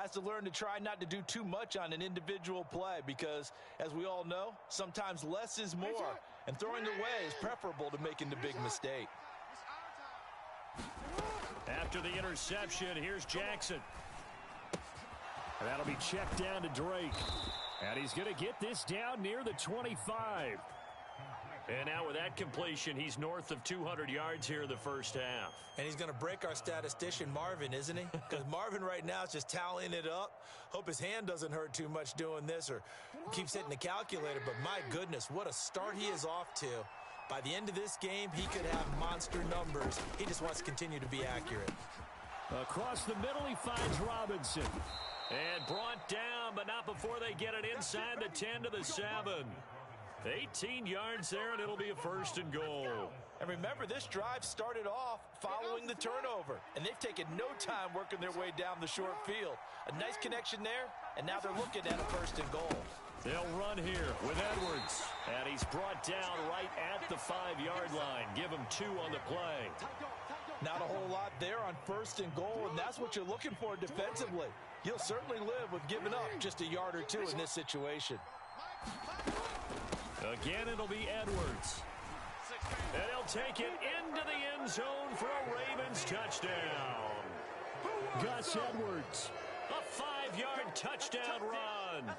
has to learn to try not to do too much on an individual play because, as we all know, sometimes less is more, and throwing away is preferable to making the big mistake. After the interception, here's Jackson. And that'll be checked down to Drake. And he's going to get this down near the 25. And now with that completion, he's north of 200 yards here in the first half. And he's going to break our statistician, Marvin, isn't he? Because Marvin right now is just tallying it up. Hope his hand doesn't hurt too much doing this or keeps hitting the calculator. But my goodness, what a start he is off to. By the end of this game, he could have monster numbers. He just wants to continue to be accurate. Across the middle, he finds Robinson. And brought down, but not before they get it inside the 10 to the 7. 18 yards there, and it'll be a first and goal. And remember, this drive started off following the turnover, and they've taken no time working their way down the short field. A nice connection there, and now they're looking at a first and goal. They'll run here with Edwards, and he's brought down right at the 5-yard line. Give him 2 on the play. Not a whole lot there on first and goal, and that's what you're looking for defensively. You'll certainly live with giving up just a yard or 2 in this situation. Again, it'll be Edwards. And he'll take it into the end zone for a Ravens touchdown. Gus Edwards, a 5-yard touchdown run.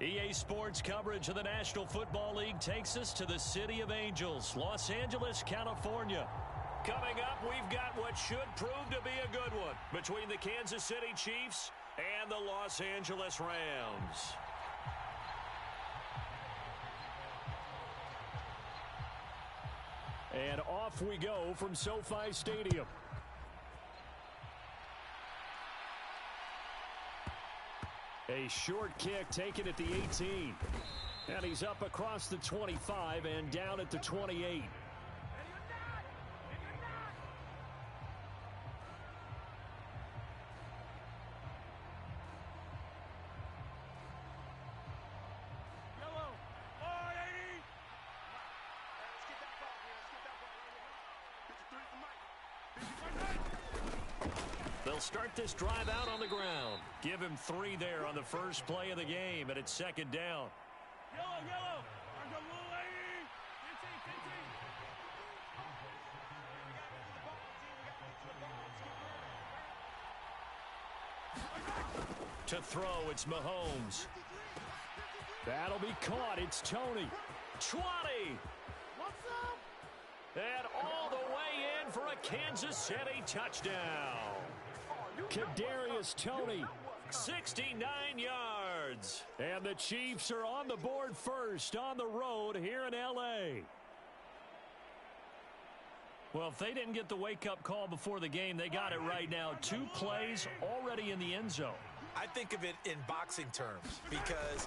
EA Sports coverage of the National Football League takes us to the City of Angels, Los Angeles, California. Coming up, we've got what should prove to be a good one between the Kansas City Chiefs and the Los Angeles Rams. And off we go from SoFi Stadium. A short kick taken at the 18. And he's up across the 25 and down at the 28. They'll start this drive out on the ground. Give him 3 there on the first play of the game, and it's second down. Yellow. To throw, it's Mahomes. That'll be caught. It's Tony. 20. What's up? And all the way in for a Kansas City touchdown. Kadarius Toney, 69 yards. And the Chiefs are on the board first on the road here in L.A. Well, if they didn't get the wake-up call before the game, they got it right now. 2 plays already in the end zone. I think of it in boxing terms because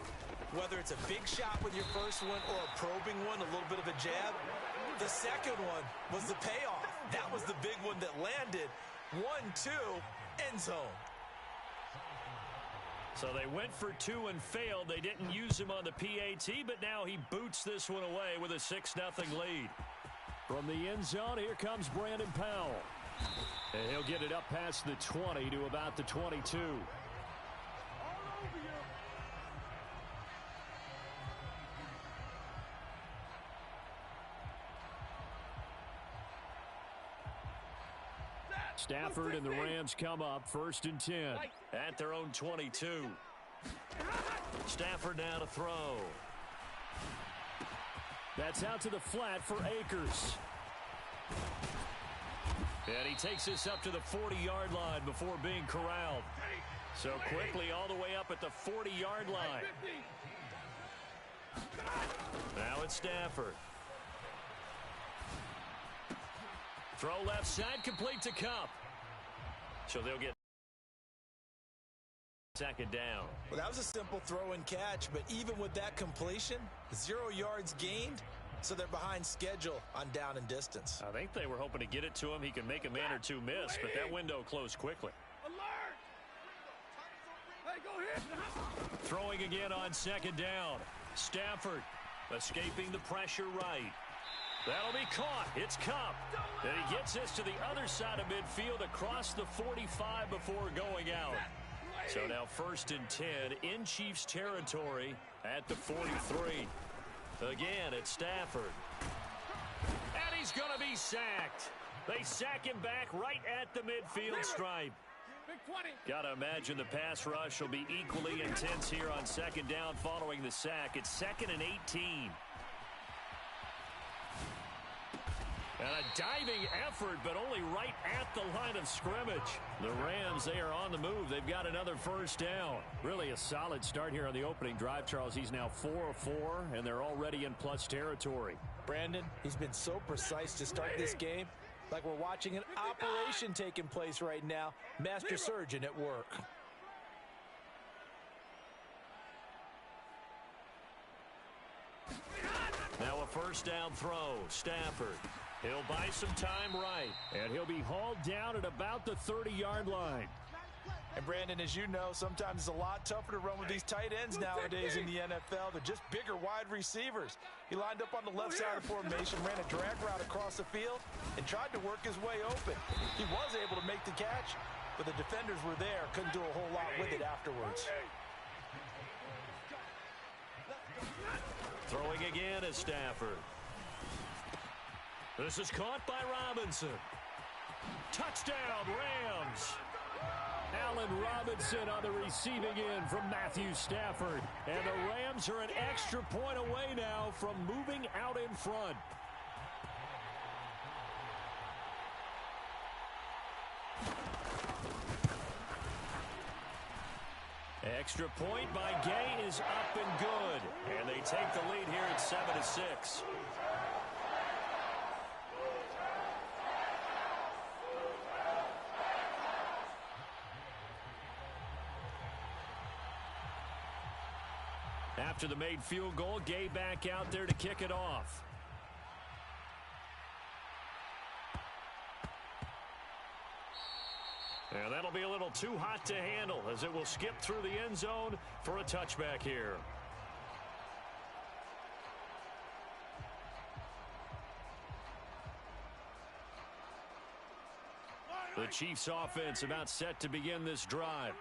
whether it's a big shot with your first one or a probing one, a little bit of a jab, the second one was the payoff. That was the big one that landed. 1-2, end zone. So they went for 2 and failed. They didn't use him on the PAT, but now he boots this one away with a 6-0 lead. From the end zone, here comes Brandon Powell. And he'll get it up past the 20 to about the 22. Stafford and the Rams come up 1st and 10 at their own 22. Stafford now to throw. That's out to the flat for Akers. And he takes this up to the 40-yard line before being corralled. So quickly all the way up at the 40-yard line. Now it's Stafford. Throw left side, complete to Cup. So they'll get 2nd down. Well, that was a simple throw and catch, but even with that completion, 0 yards gained, so they're behind schedule on down and distance. I think they were hoping to get it to him. He can make a man or two miss, but that window closed quickly. Alert! Hey, go ahead. Throwing again on 2nd down. Stafford escaping the pressure right. That'll be caught. It's Cup. And he gets this to the other side of midfield across the 45 before going out. So now 1st and 10 in Chiefs territory at the 43. Again, it's Stafford. And he's going to be sacked. They sack him back right at the midfield stripe. Got to imagine the pass rush will be equally intense here on 2nd down following the sack. It's 2nd and 18. And a diving effort, but only right at the line of scrimmage. The Rams, they are on the move. They've got another 1st down. Really a solid start here on the opening drive, Charles. He's now 4 of 4, and they're already in plus territory. Brandon, he's been so precise to start this game. Like we're watching an operation taking place right now. Master surgeon at work. Now a 1st down throw. Stafford. He'll buy some time right, and he'll be hauled down at about the 30-yard line. And Brandon, as you know, sometimes it's a lot tougher to run with these tight ends nowadays in the NFL. They're just bigger wide receivers. He lined up on the left side of the formation, ran a drag route across the field, and tried to work his way open. He was able to make the catch, but the defenders were there. Couldn't do a whole lot with it afterwards. Throwing again is Stafford. This is caught by Robinson. Touchdown, Rams. Allen Robinson on the receiving end from Matthew Stafford. And the Rams are an extra point away now from moving out in front. Extra point by Gay is up and good. And they take the lead here at 7-6. After the made field goal, Gay back out there to kick it off. And that'll be a little too hot to handle as it will skip through the end zone for a touchback here. The Chiefs offense about set to begin this drive.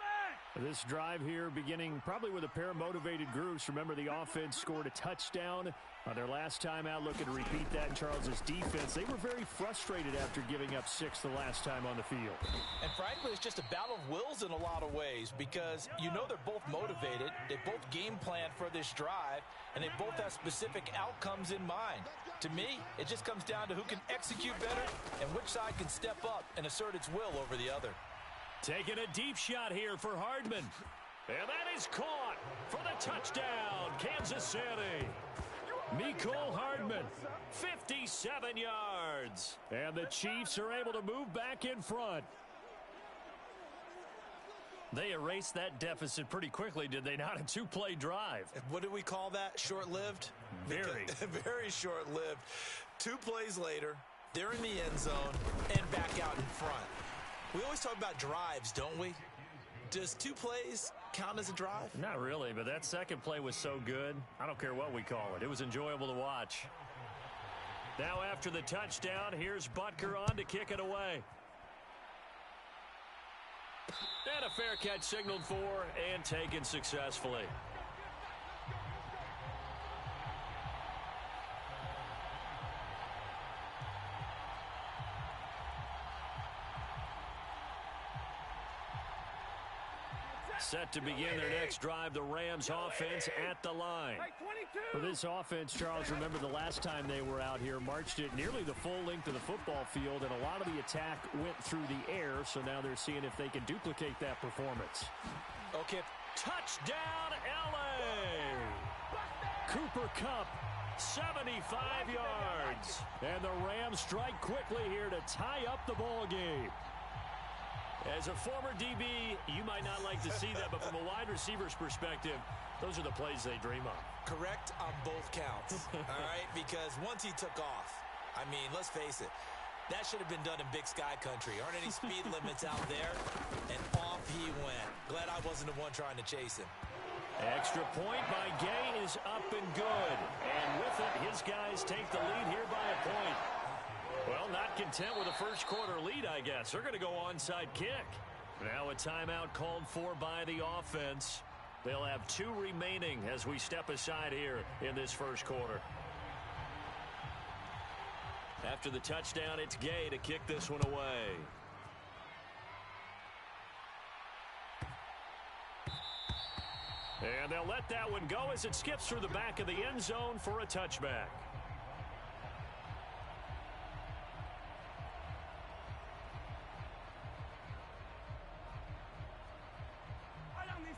This drive here beginning probably with a pair of motivated groups. Remember, the offense scored a touchdown on their last time out. Looking to repeat that in Charles's defense. They were very frustrated after giving up 6 the last time on the field. And frankly, it's just a battle of wills in a lot of ways because you know they're both motivated. They both game plan for this drive, and they both have specific outcomes in mind. To me, it just comes down to who can execute better and which side can step up and assert its will over the other. Taking a deep shot here for Hardman. And that is caught for the touchdown, Kansas City. Mecole Hardman, 57 yards. And the Chiefs are able to move back in front. They erased that deficit pretty quickly, did they not? A 2-play drive. What do we call that? Short-lived? Very. Very short-lived. 2 plays later, they're in the end zone and back out in front. We always talk about drives, don't we? Does 2 plays count as a drive? Not really, but that second play was so good. I don't care what we call it. It was enjoyable to watch. Now after the touchdown, here's Butker on to kick it away. And a fair catch signaled for and taken successfully. Set to begin their next drive, the Rams offense at the line. For this offense, Charles, remember the last time they were out here, marched it nearly the full length of the football field, and a lot of the attack went through the air, so now they're seeing if they can duplicate that performance. Okay. Touchdown, L.A. Cooper Kupp, 75 yards. And the Rams strike quickly here to tie up the ball game. As a former DB, you might not like to see that, but from a wide receiver's perspective, those are the plays they dream of. Correct on both counts, all right? Because once he took off, I mean, let's face it, that should have been done in Big Sky country. Aren't any speed limits out there? And off he went. Glad I wasn't the one trying to chase him. Extra point by Gay is up and good. And with it, his guys take the lead here by a point. Well, not content with a first quarter lead, I guess. They're going to go onside kick. Now a timeout called for by the offense. They'll have 2 remaining as we step aside here in this first quarter. After the touchdown, it's Gay to kick this one away. And they'll let that one go as it skips through the back of the end zone for a touchback.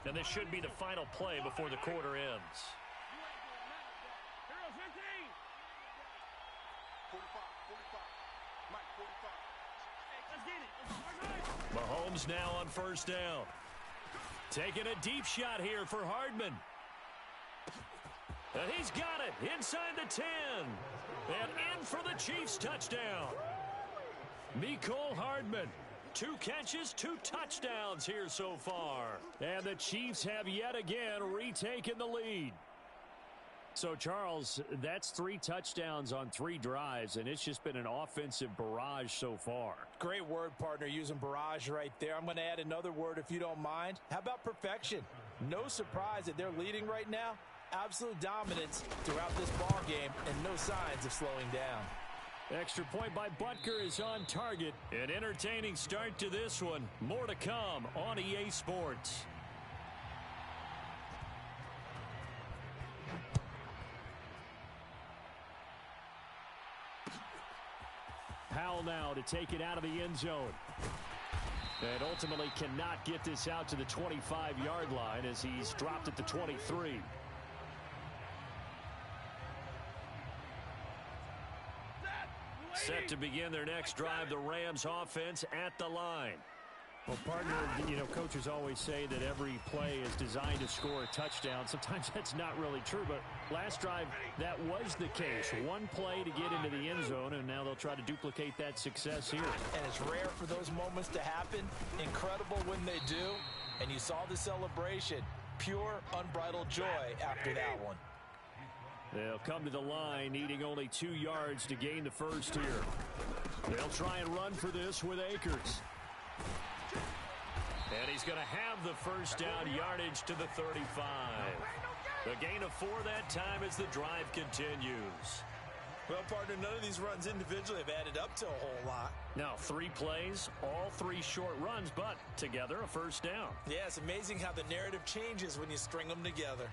And this should be the final play before the quarter ends. Mahomes now on first down. Taking a deep shot here for Hardman. And he's got it inside the 10. And in for the Chiefs touchdown. Mecole Hardman. 2 catches, 2 touchdowns here so far. And the Chiefs have yet again retaken the lead. So, Charles, that's 3 touchdowns on 3 drives, and it's just been an offensive barrage so far. Great word, partner, using barrage right there. I'm going to add another word if you don't mind. How about perfection? No surprise that they're leading right now. Absolute dominance throughout this ball game and no signs of slowing down. Extra point by Butker is on target. An entertaining start to this one. More to come on EA Sports. Powell now to take it out of the end zone. And ultimately cannot get this out to the 25-yard line as he's dropped at the 23. Set to begin their next drive, the Rams offense at the line. Well, partner, you know, coaches always say that every play is designed to score a touchdown. Sometimes that's not really true, but last drive, that was the case. 1 play to get into the end zone, and now they'll try to duplicate that success here. And it's rare for those moments to happen. Incredible when they do. And you saw the celebration. Pure, unbridled joy after that one. They'll come to the line, needing only 2 yards to gain the first here. They'll try and run for this with Akers. And he's going to have the first down, yardage to the 35. A gain of 4 that time as the drive continues. Well, partner, none of these runs individually have added up to a whole lot. Now, 3 plays, all 3 short runs, but together a first down. Yeah, it's amazing how the narrative changes when you string them together.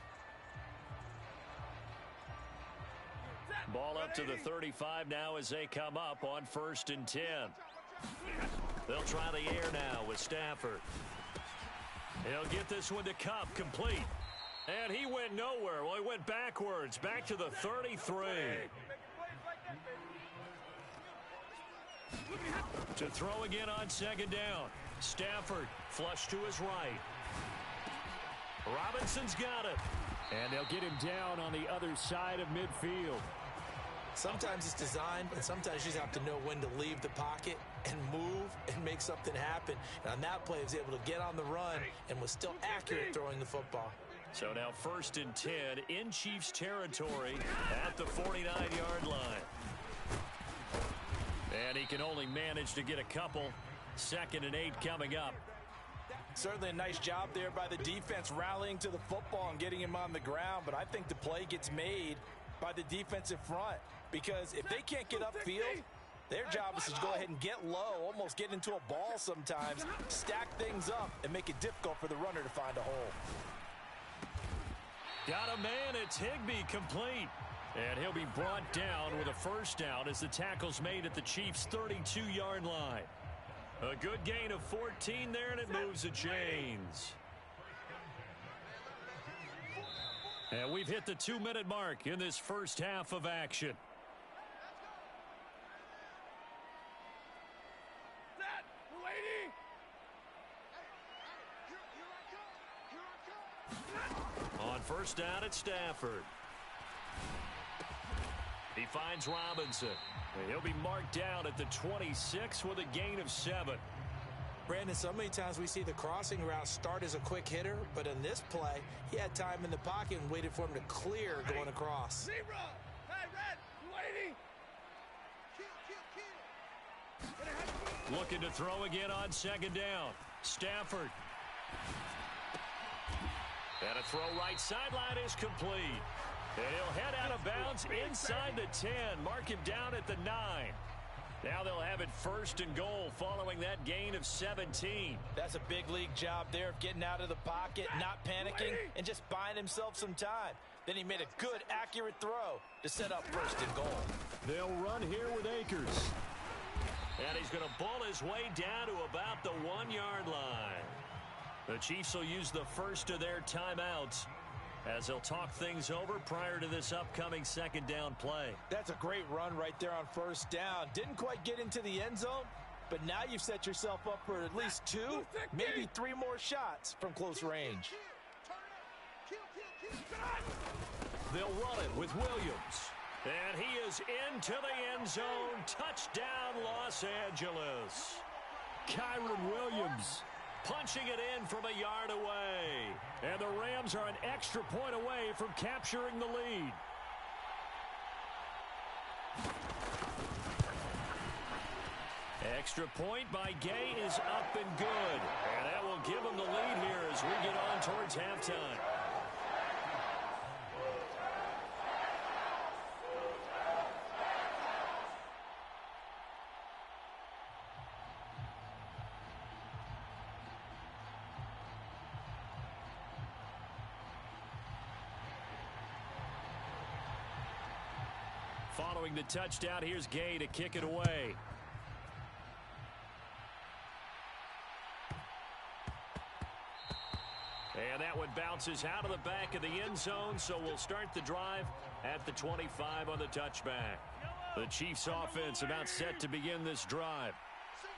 Ball up to the 35 now as they come up on 1st and 10. They'll try the air now with Stafford. He'll get this one to Kupp, complete. And he went nowhere. Well, he went backwards, back to the 33. To throw again on 2nd down. Stafford flush to his right. Robinson's got it. And they'll get him down on the other side of midfield. Sometimes it's designed, and sometimes you just have to know when to leave the pocket and move and make something happen. And on that play, he was able to get on the run and was still accurate throwing the football. So now 1st and 10 in Chiefs territory at the 49-yard line. And he can only manage to get a couple. 2nd and 8 coming up. Certainly a nice job there by the defense rallying to the football and getting him on the ground, but I think the play gets made by the defensive front because if they can't get upfield, their job is to go ahead and get low, almost get into a ball sometimes, stack things up, and make it difficult for the runner to find a hole. Got a man, it's Higbee complete. And he'll be brought down with a first down as the tackle's made at the Chiefs' 32-yard line. A good gain of 14 there, and it moves the chains. And we've hit the 2-minute mark in this first half of action. On first down at Stafford. He finds Robinson. And he'll be marked down at the 26 with a gain of 7. Brandon, so many times we see the crossing route start as a quick hitter, but in this play, he had time in the pocket and waited for him to clear going across. Zebra! Hey, Red! Waiting! Kill! Looking to throw again on 2nd down. Stafford. And a throw right sideline is complete. And he'll head out of bounds inside the 10. Mark him down at the 9. Now they'll have it 1st and goal following that gain of 17. That's a big league job there of getting out of the pocket, not panicking, and just buying himself some time. Then he made a good, accurate throw to set up 1st and goal. They'll run here with Akers. And he's going to bull his way down to about the 1-yard line. The Chiefs will use the first of their timeouts as they'll talk things over prior to this upcoming 2nd down play. That's a great run right there on 1st down. Didn't quite get into the end zone, but now you've set yourself up for at least 2, maybe 3 more shots from close range. They'll run it with Williams. And he is into the end zone. Touchdown, Los Angeles. Kyron Williams punching it in from a yard away. And the Rams are an extra point away from capturing the lead. Extra point by Gay is up and good. And that will give them the lead here as we get on towards halftime. Following the touchdown, here's Gay to kick it away. And that one bounces out of the back of the end zone, so we'll start the drive at the 25 on the touchback. The Chiefs offense about set to begin this drive.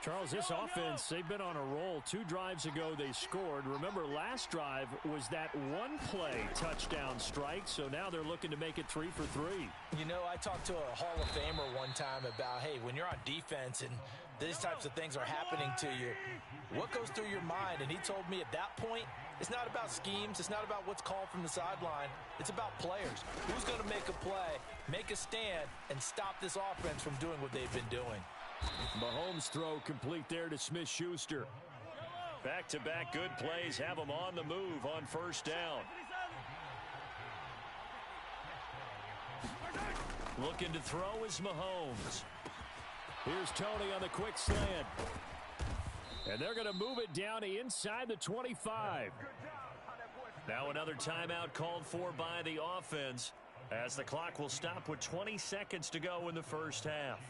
Charles, this offense, they've been on a roll. 2 drives ago they scored. Remember, last drive was that one-play touchdown strike, so now they're looking to make it 3 for 3. You know, I talked to a Hall of Famer one time about, hey, when you're on defense and these types of things are happening to you, what goes through your mind? And he told me at that point, it's not about schemes. It's not about what's called from the sideline. It's about players. Who's going to make a play, make a stand, and stop this offense from doing what they've been doing? Mahomes' throw complete there to Smith-Schuster. Back-to-back good plays have him on the move on 1st down. Looking to throw is Mahomes. Here's Tony on the quick slant. And they're going to move it down to inside the 25. Now another timeout called for by the offense as the clock will stop with 20 seconds to go in the first half.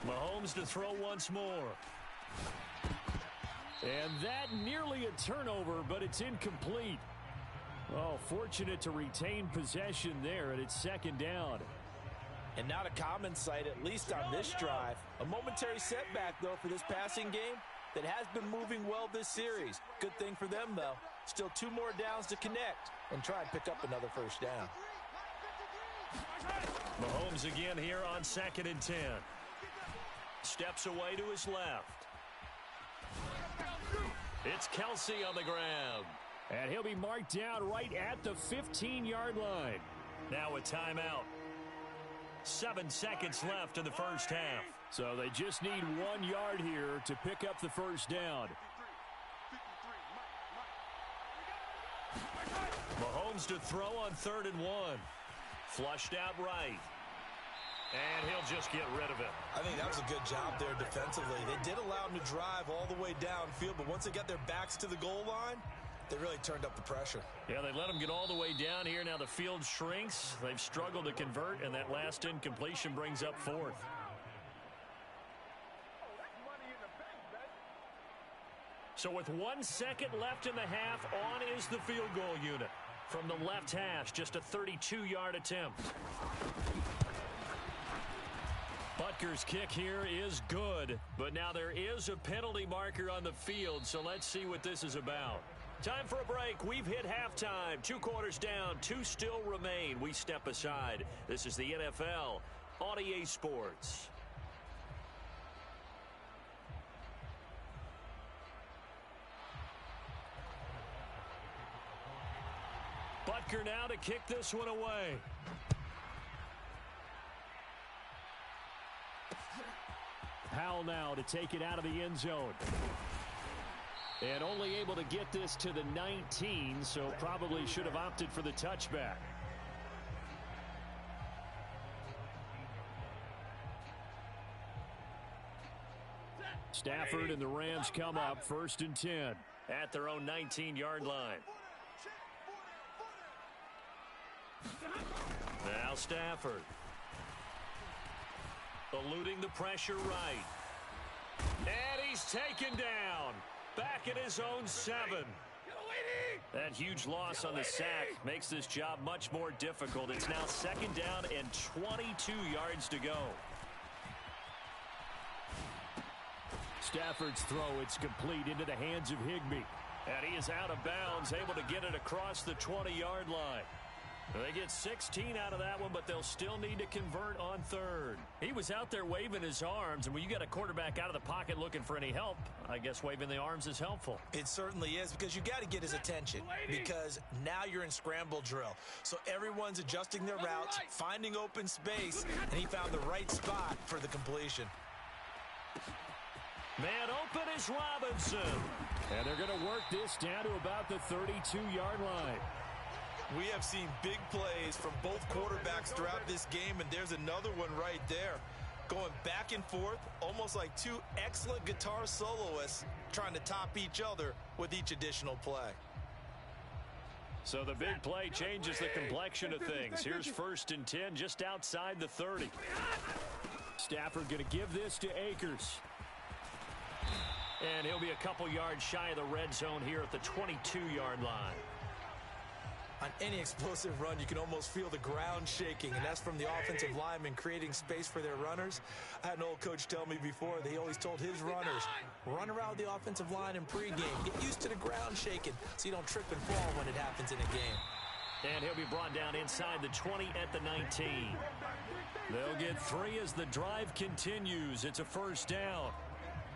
Mahomes to throw once more. And that nearly a turnover, but it's incomplete. Oh, fortunate to retain possession there, and it's 2nd down. And not a common sight, at least on this drive. A momentary setback, though, for this passing game that has been moving well this series. Good thing for them, though. Still 2 more downs to connect and try and pick up another 1st down. Mahomes again here on 2nd and 10. Steps away to his left. It's Kelsey on the ground. And he'll be marked down right at the 15-yard line. Now a timeout. 7 seconds left in the first half. So they just need 1 yard here to pick up the first down. Mahomes to throw on 3rd and 1. Flushed out right. And he'll just get rid of it. I think that was a good job there defensively. They did allow him to drive all the way downfield, but once they got their backs to the goal line, they really turned up the pressure. Yeah, they let him get all the way down here. Now the field shrinks. They've struggled to convert, and that last incompletion brings up 4th. So with 1 second left in the half, on is the field goal unit. From the left hash, just a 32-yard attempt. Butker's kick here is good, but now there is a penalty marker on the field, so let's see what this is about. Time for a break. We've hit halftime. 2 quarters down, 2 still remain. We step aside. This is the NFL on EA Sports. Butker now to kick this one away. Powell now to take it out of the end zone. And only able to get this to the 19, so probably should have opted for the touchback. Stafford and the Rams come up 1st and 10. At their own 19-yard line. Now Stafford. Eluding the pressure right. And he's taken down. Back at his own 7. That huge loss on the sack makes this job much more difficult. It's now 2nd down and 22 yards to go. Stafford's throw, it's complete into the hands of Higbee. And he is out of bounds, able to get it across the 20-yard line. They get 16 out of that one, but they'll still need to convert on 3rd. He was out there waving his arms, and when you got a quarterback out of the pocket looking for any help, I guess waving the arms is helpful. It certainly is, because you got to get his attention, because now you're in scramble drill. So everyone's adjusting their routes, finding open space, and he found the right spot for the completion. Man open is Robinson. And they're going to work this down to about the 32-yard line. We have seen big plays from both quarterbacks throughout this game, and there's another one right there. Going back and forth, almost like 2 excellent guitar soloists trying to top each other with each additional play. So the big play changes the complexion of things. Here's 1st and 10 just outside the 30. Stafford going to give this to Akers. And he'll be a couple yards shy of the red zone here at the 22-yard line. On any explosive run, you can almost feel the ground shaking, and that's from the offensive linemen creating space for their runners. I had an old coach tell me before that he always told his runners, run around the offensive line in pregame. Get used to the ground shaking so you don't trip and fall when it happens in a game. And he'll be brought down inside the 20 at the 19. They'll get 3 as the drive continues. It's a 1st down.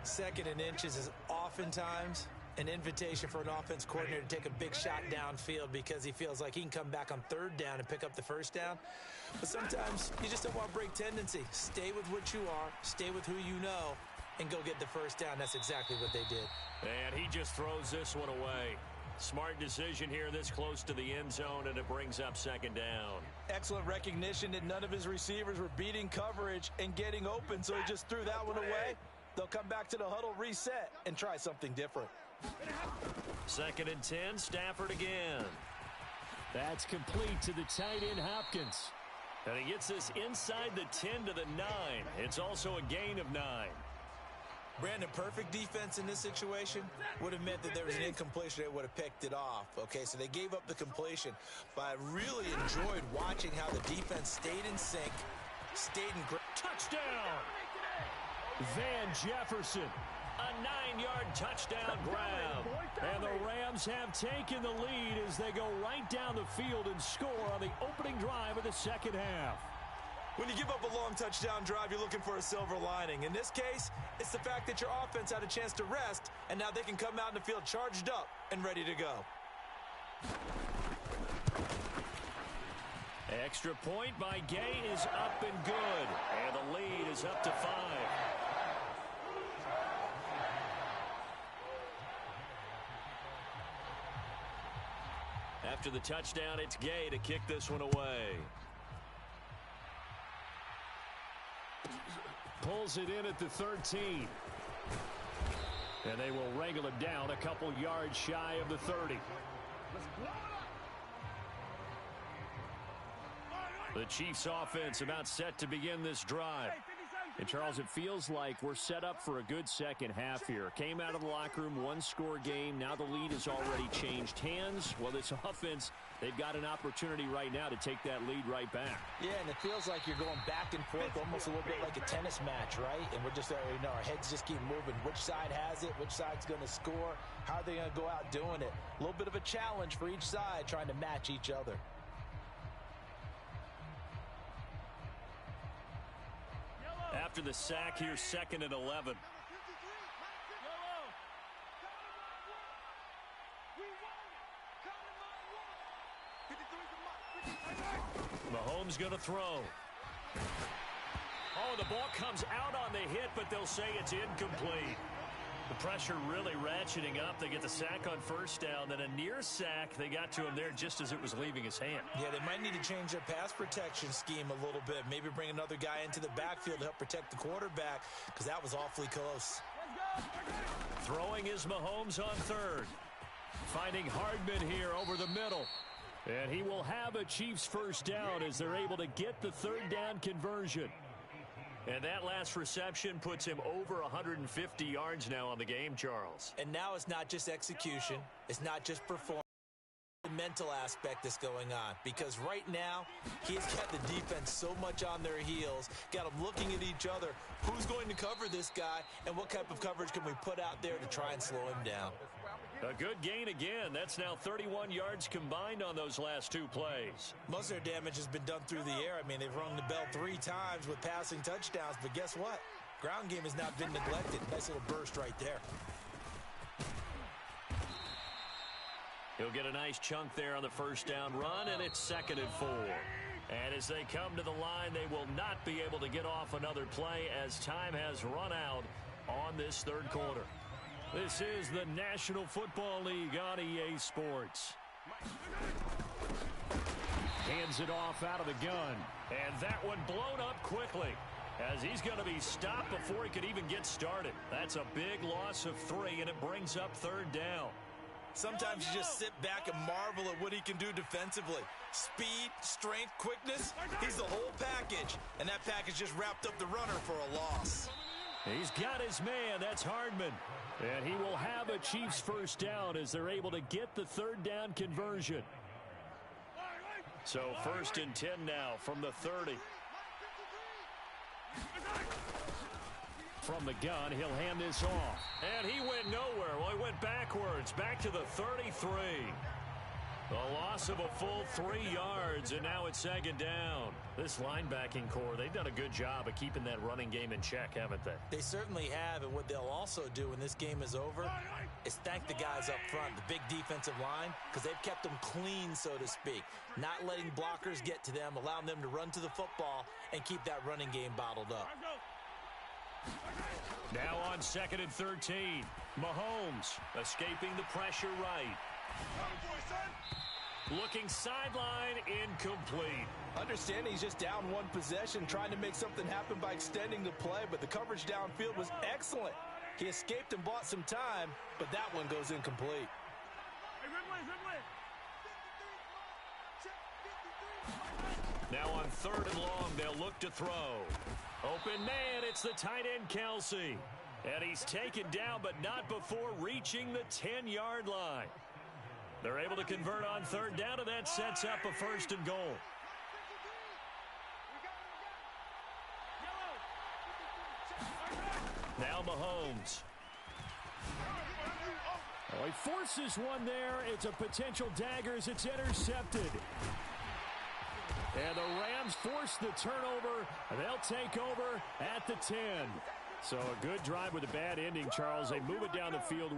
2nd and inches is oftentimes an invitation for an offense coordinator to take a big shot downfield because he feels like he can come back on 3rd down and pick up the 1st down. But sometimes you just don't want to break tendency. Stay with what you are, stay with who you know, and go get the 1st down. That's exactly what they did. And he just throws this one away. Smart decision here this close to the end zone, and it brings up 2nd down. Excellent recognition that none of his receivers were beating coverage and getting open, so he just threw that one away. They'll come back to the huddle, reset, and try something different. 2nd and 10, Stafford again. That's complete to the tight end, Hopkins. And he gets this inside the 10 to the 9. It's also a gain of 9. Brandon, perfect defense in this situation would have meant that there was an incompletion. They would have picked it off. Okay, so they gave up the completion. But I really enjoyed watching how the defense stayed in sync, stayed in grip. Touchdown! Van Jefferson. A 9-yard touchdown grab. And the Rams have taken the lead as they go right down the field and score on the opening drive of the 2nd half. When you give up a long touchdown drive, you're looking for a silver lining. In this case, it's the fact that your offense had a chance to rest and now they can come out in the field charged up and ready to go. Extra point by Gay is up and good. And the lead is up to 5. After the touchdown, it's Gay to kick this one away. Pulls it in at the 13. And they will wrangle him down a couple yards shy of the 30. The Chiefs offense about set to begin this drive. And Charles, it feels like we're set up for a good second half here. Came out of the locker room, one-score game. Now the lead has already changed hands. Well, this offense, they've got an opportunity right now to take that lead right back. Yeah, and it feels like you're going back and forth almost a little bit like a tennis match, right? And we're just, our heads just keep moving. Which side has it? Which side's going to score? How are they going to go out doing it? A little bit of a challenge for each side trying to match each other. After the sack, here's 2nd and 11. Mahomes going to throw. Oh, the ball comes out on the hit, but they'll say it's incomplete. The pressure really ratcheting up. They get the sack on first down, then a near sack. They got to him there just as it was leaving his hand. Yeah, they might need to change their pass protection scheme a little bit. Maybe bring another guy into the backfield to help protect the quarterback, because that was awfully close. Throwing is Mahomes on 3rd. Finding Hardman here over the middle. And he will have a Chiefs first down as they're able to get the 3rd down conversion. And that last reception puts him over 150 yards now on the game, Charles. And now it's not just execution. It's not just performance. The mental aspect that's going on. Because right now, he's got the defense so much on their heels. Got them looking at each other. Who's going to cover this guy? And what type of coverage can we put out there to try and slow him down? A good gain again. That's now 31 yards combined on those last 2 plays. Most of their damage has been done through the air. I mean, they've rung the bell 3 times with passing touchdowns. But guess what? Ground game has not been neglected. Nice little burst right there. He'll get a nice chunk there on the first down run, and it's 2nd and 4. And as they come to the line, they will not be able to get off another play as time has run out on this 3rd quarter. This is the National Football League on EA Sports. Hands it off out of the gun. And that one blown up quickly as he's going to be stopped before he could even get started. That's a big loss of 3, and it brings up 3rd down. Sometimes you just sit back and marvel at what he can do defensively. Speed, strength, quickness, he's the whole package. And that package just wrapped up the runner for a loss. He's got his man. That's Hardman. And he will have a Chiefs first down as they're able to get the 3rd down conversion. So 1st and 10 now from the 30. From the gun, he'll hand this off. And he went nowhere. Well, he went backwards, back to the 33. The loss of a full 3 yards, and now it's 2nd down. This linebacking core, they've done a good job of keeping that running game in check, haven't they? They certainly have, and what they'll also do when this game is over is thank the guys up front, the big defensive line, because they've kept them clean, so to speak. Not letting blockers get to them, allowing them to run to the football and keep that running game bottled up. Now on 2nd and 13. Mahomes escaping the pressure right. Looking sideline, incomplete. Understanding he's just down 1 possession, trying to make something happen by extending the play, but the coverage downfield was excellent. He escaped and bought some time, but that one goes incomplete. Now on 3rd and long, they'll look to throw. Open man, it's the tight end Kelsey. And he's taken down, but not before reaching the 10-yard line. They're able to convert on 3rd down, and that sets up a 1st and goal. Now Mahomes. Oh, he forces one there. It's a potential dagger as it's intercepted. And the Rams force the turnover. They'll take over at the 10. So a good drive with a bad ending, Charles. They move it down the field.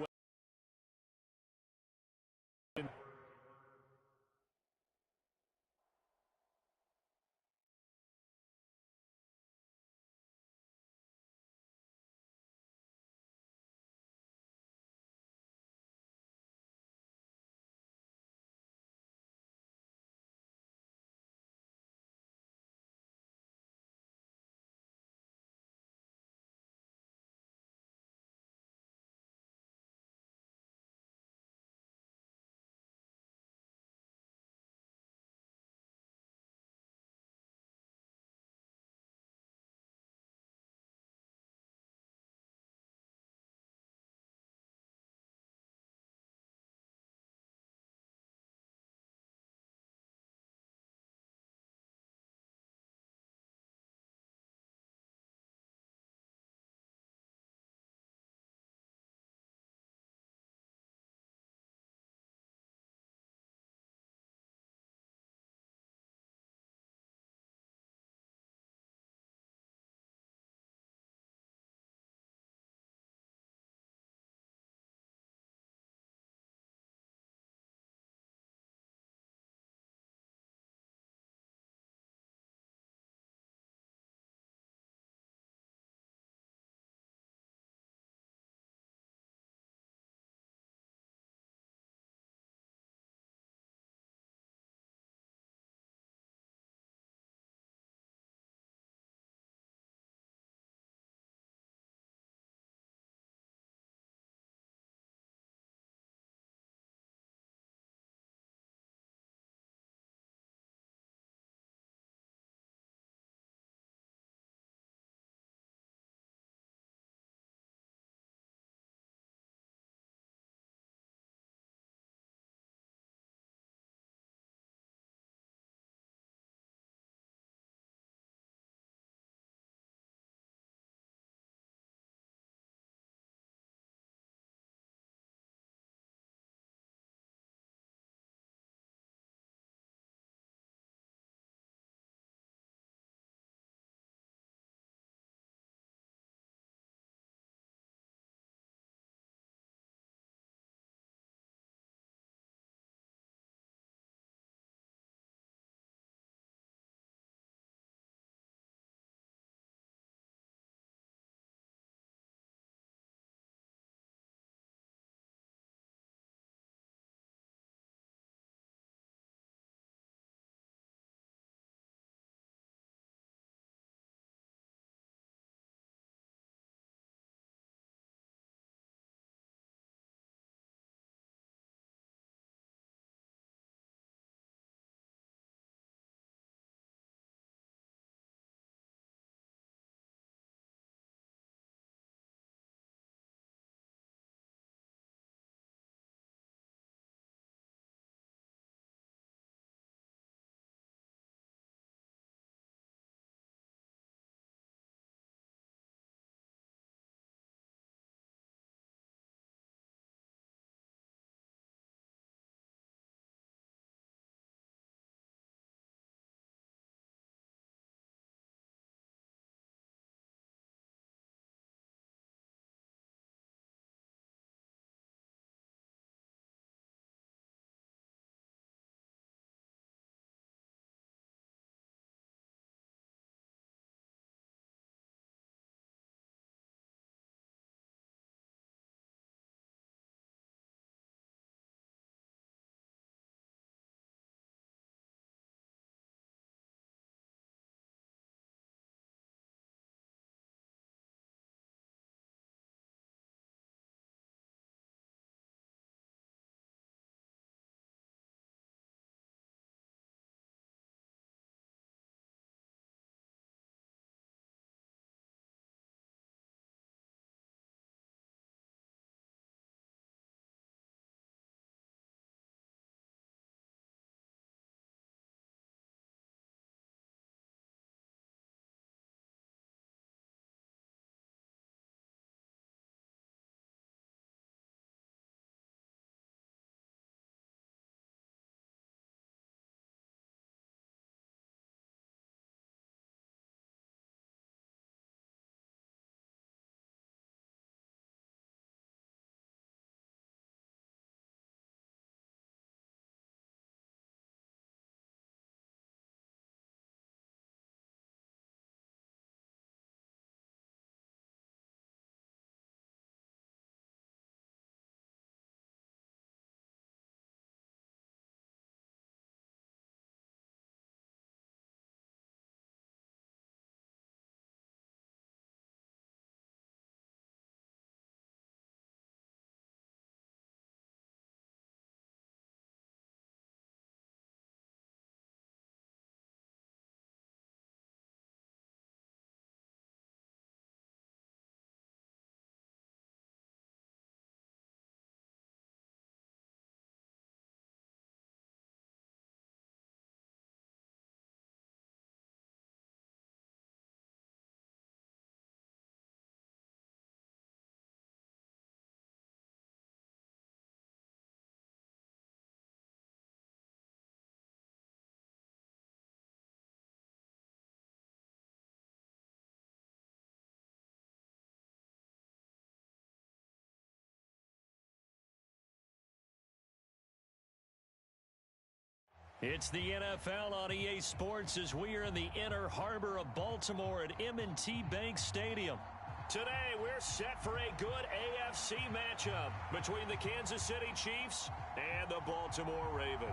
It's the NFL on EA Sports as we are in the inner harbor of Baltimore at M&T Bank Stadium. Today, we're set for a good AFC matchup between the Kansas City Chiefs and the Baltimore Ravens.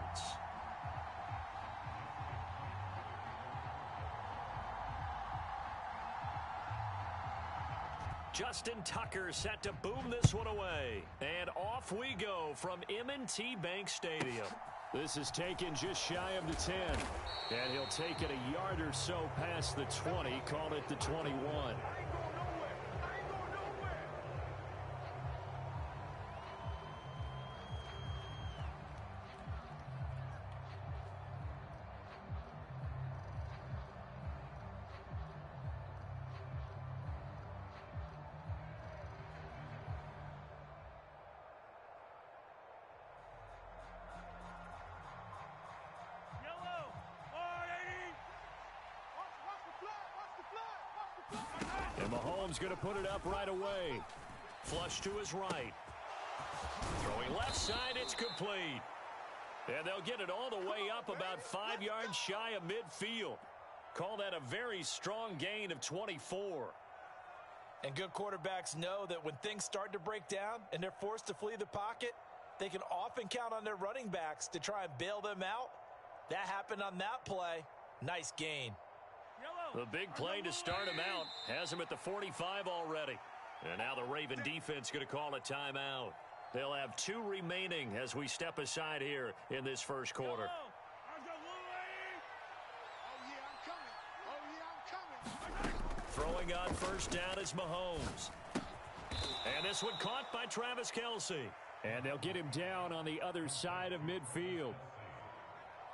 Justin Tucker set to boom this one away. And off we go from M&T Bank Stadium. This is taken just shy of the 10. And he'll take it a yard or so past the 20, call it the 21. And Mahomes going to put it up right away. Flush to his right. Throwing left side, it's complete. And they'll get it all the way up about 5 yards shy of midfield. Call that a very strong gain of 24. And good quarterbacks know that when things start to break down and they're forced to flee the pocket, they can often count on their running backs to try and bail them out. That happened on that play. Nice gain. The big play to start him out has him at the 45 already. And now the Raven defense going to call a timeout. They'll have 2 remaining as we step aside here in this first quarter. Throwing on first down is Mahomes. And this one caught by Travis Kelce. And they'll get him down on the other side of midfield.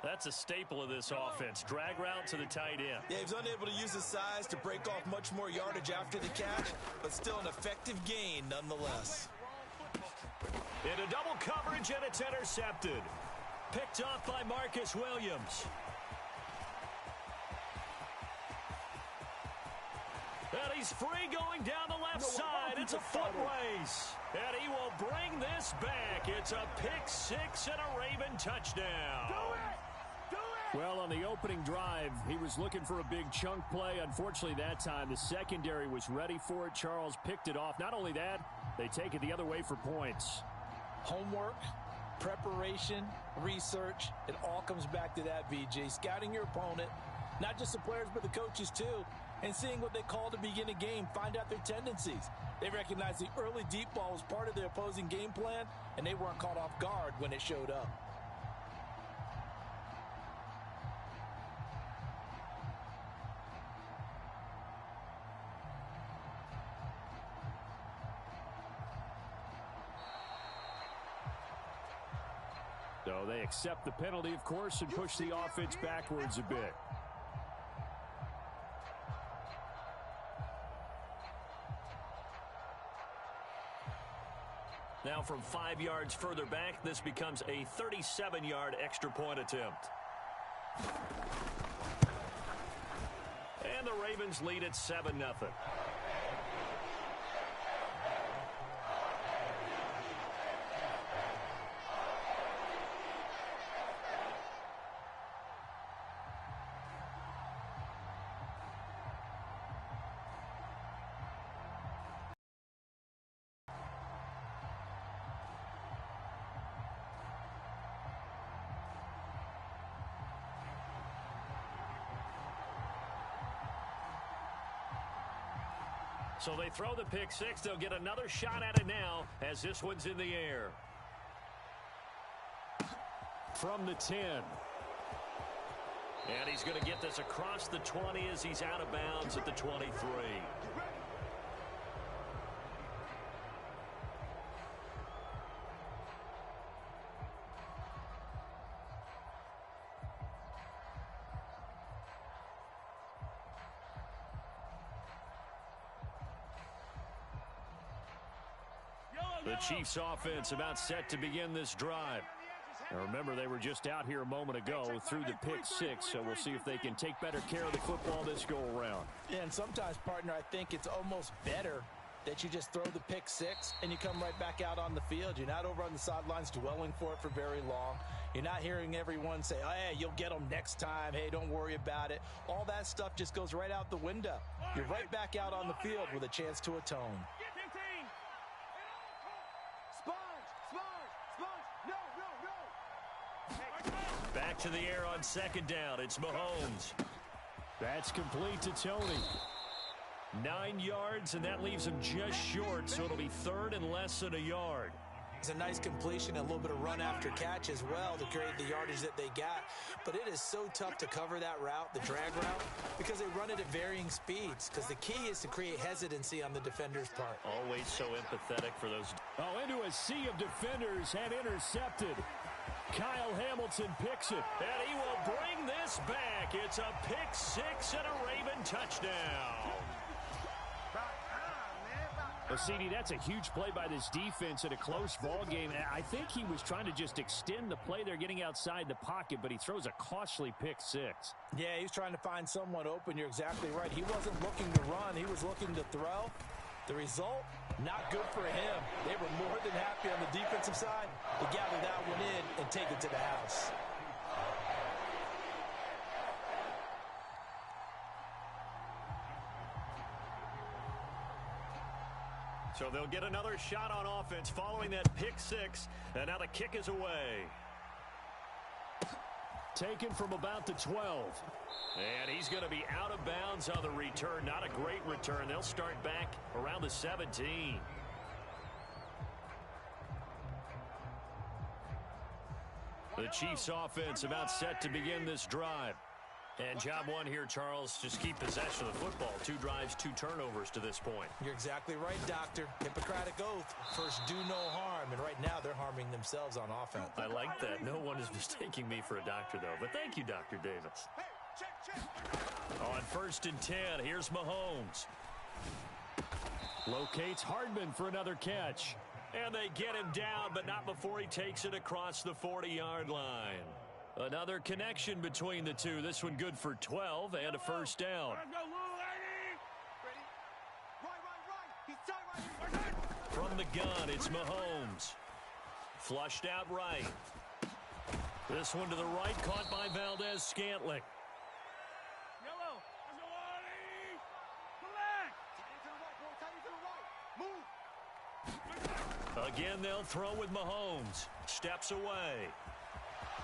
That's a staple of this offense. Drag route to the tight end. Yeah, he's unable to use his size to break off much more yardage after the catch, but still an effective gain nonetheless. Into double coverage, and it's intercepted. Picked off by Marcus Williams. And he's free going down the left side. It's a foot race. And he will bring this back. It's a pick 6 and a Raven touchdown. Well, on the opening drive, he was looking for a big chunk play. Unfortunately, that time, the secondary was ready for it. Charles picked it off. Not only that, they take it the other way for points. Homework, preparation, research, it all comes back to that, VJ. Scouting your opponent, not just the players, but the coaches too, and seeing what they call to begin a game, find out their tendencies. They recognized the early deep ball was part of their opposing game plan, and they weren't caught off guard when it showed up. So they accept the penalty, of course, and push the offense backwards a bit. Now from 5 yards further back, this becomes a 37-yard extra point attempt. And the Ravens lead at 7-0. So they throw the pick 6. They'll get another shot at it now as this one's in the air. From the 10. And he's going to get this across the 20 as he's out of bounds at the 23. The Chiefs offense about set to begin this drive. Now remember, they were just out here a moment ago through the pick 6, so we'll see if they can take better care of the football this go around. Yeah, and sometimes, partner, I think it's almost better that you just throw the pick six and you come right back out on the field. You're not over on the sidelines dwelling for it for very long. You're not hearing everyone say, oh, hey, you'll get them next time. Hey, don't worry about it. All that stuff just goes right out the window. You're right back out on the field with a chance to atone. Back to the air on second down. It's Mahomes. That's complete to Tony. 9 yards, and that leaves him just short, so it'll be third and less than a yard. It's a nice completion, a little bit of run after catch as well to create the yardage that they got. But it is so tough to cover that route, the drag route, because they run it at varying speeds. Because the key is to create hesitancy on the defender's part. Always so empathetic for those. Oh, into a sea of defenders and intercepted. Kyle Hamilton picks it. And he will bring this back. It's a pick six and a Raven touchdown. Well, CD, that's a huge play by this defense in a close ball game. I think he was trying to just extend the play. They're getting outside the pocket, but he throws a costly pick six. Yeah, he's trying to find someone open. You're exactly right. He wasn't looking to run. He was looking to throw. The result, not good for him. They were more than happy on the defensive side to gather that one in and take it to the house. So they'll get another shot on offense following that pick six, and now the kick is away. Taken from about the 12. And he's going to be out of bounds on the return. Not a great return. They'll start back around the 17. The Chiefs offense about set to begin this drive. And job one here, Charles, just keep possession of the football. 2 drives, 2 turnovers to this point. You're exactly right, Doctor. Hippocratic oath. First, do no harm. And right now, they're harming themselves on offense. I like that. No one is mistaking me for a doctor, though. But thank you, Dr. Davis. On 1st and 10, here's Mahomes. Locates Hardman for another catch. And they get him down, but not before he takes it across the 40-yard line. Another connection between the two. This one good for 12 and a first down. From the gun, it's Mahomes. Flushed out right. This one to the right, caught by Valdez-Scantling. Again, they'll throw with Mahomes. Steps away.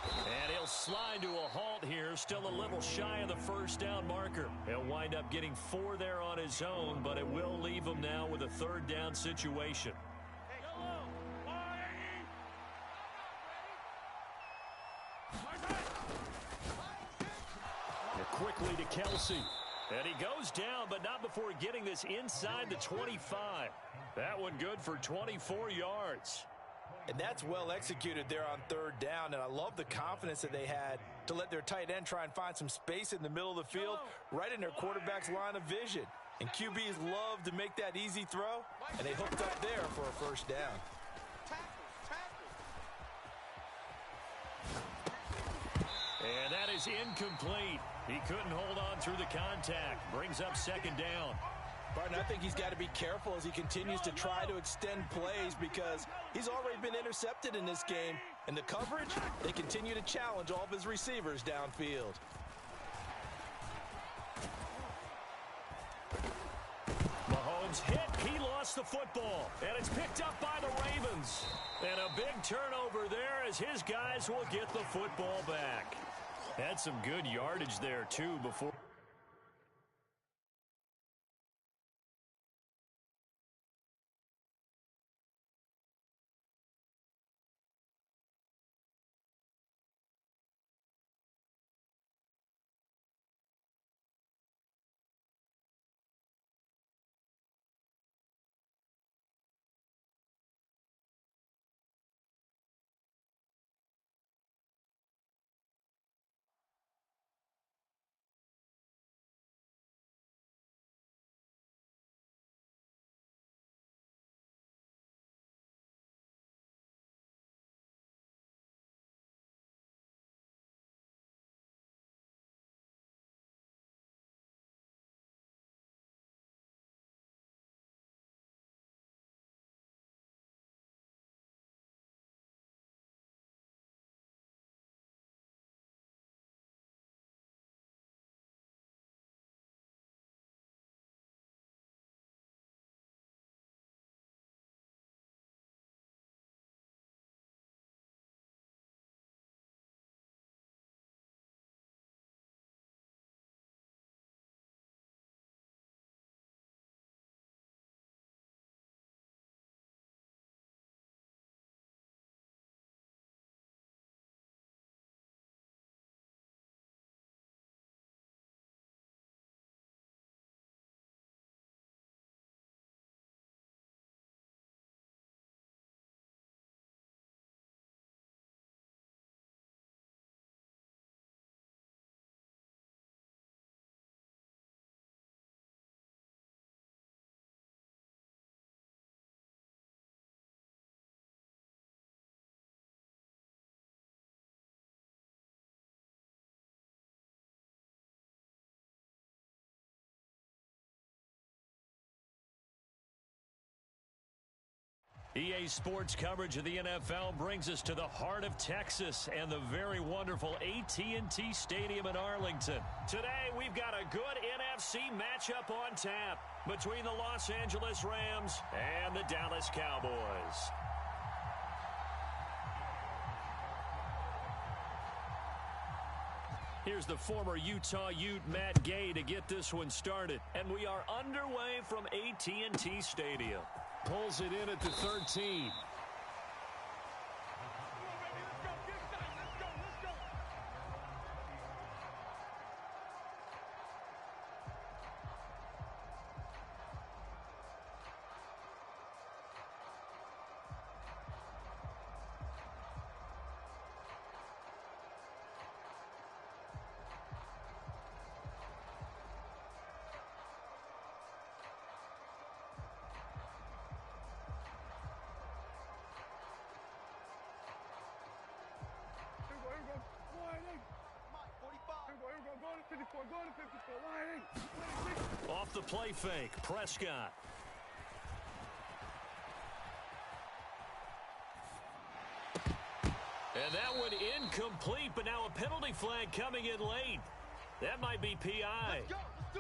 And he'll slide to a halt here. Still a little shy of the first down marker. He'll wind up getting 4 there on his own, but it will leave him now with a 3rd down situation. Quickly to Kelsey. And he goes down, but not before getting this inside the 25. That one good for 24 yards. And that's well executed there on 3rd down. And I love the confidence that they had to let their tight end try and find some space in the middle of the field, right in their quarterback's line of vision. And QBs love to make that easy throw, and they hooked up there for a first down. And that is incomplete. He couldn't hold on through the contact. Brings up 2nd down. Barton, I think he's got to be careful as he continues to try to extend plays because he's already been intercepted in this game. And the coverage, they continue to challenge all of his receivers downfield. Mahomes hit. He lost the football. And it's picked up by the Ravens. And a big turnover there as his guys will get the football back. Had some good yardage there, too, before. EA Sports coverage of the NFL brings us to the heart of Texas and the very wonderful AT&T Stadium in Arlington. Today, we've got a good NFC matchup on tap between the Los Angeles Rams and the Dallas Cowboys. Here's the former Utah Ute Matt Gay to get this one started. And we are underway from AT&T Stadium. Pulls it in at the 13. Off the play fake, Prescott. And that one incomplete, but now a penalty flag coming in late. That might be PI.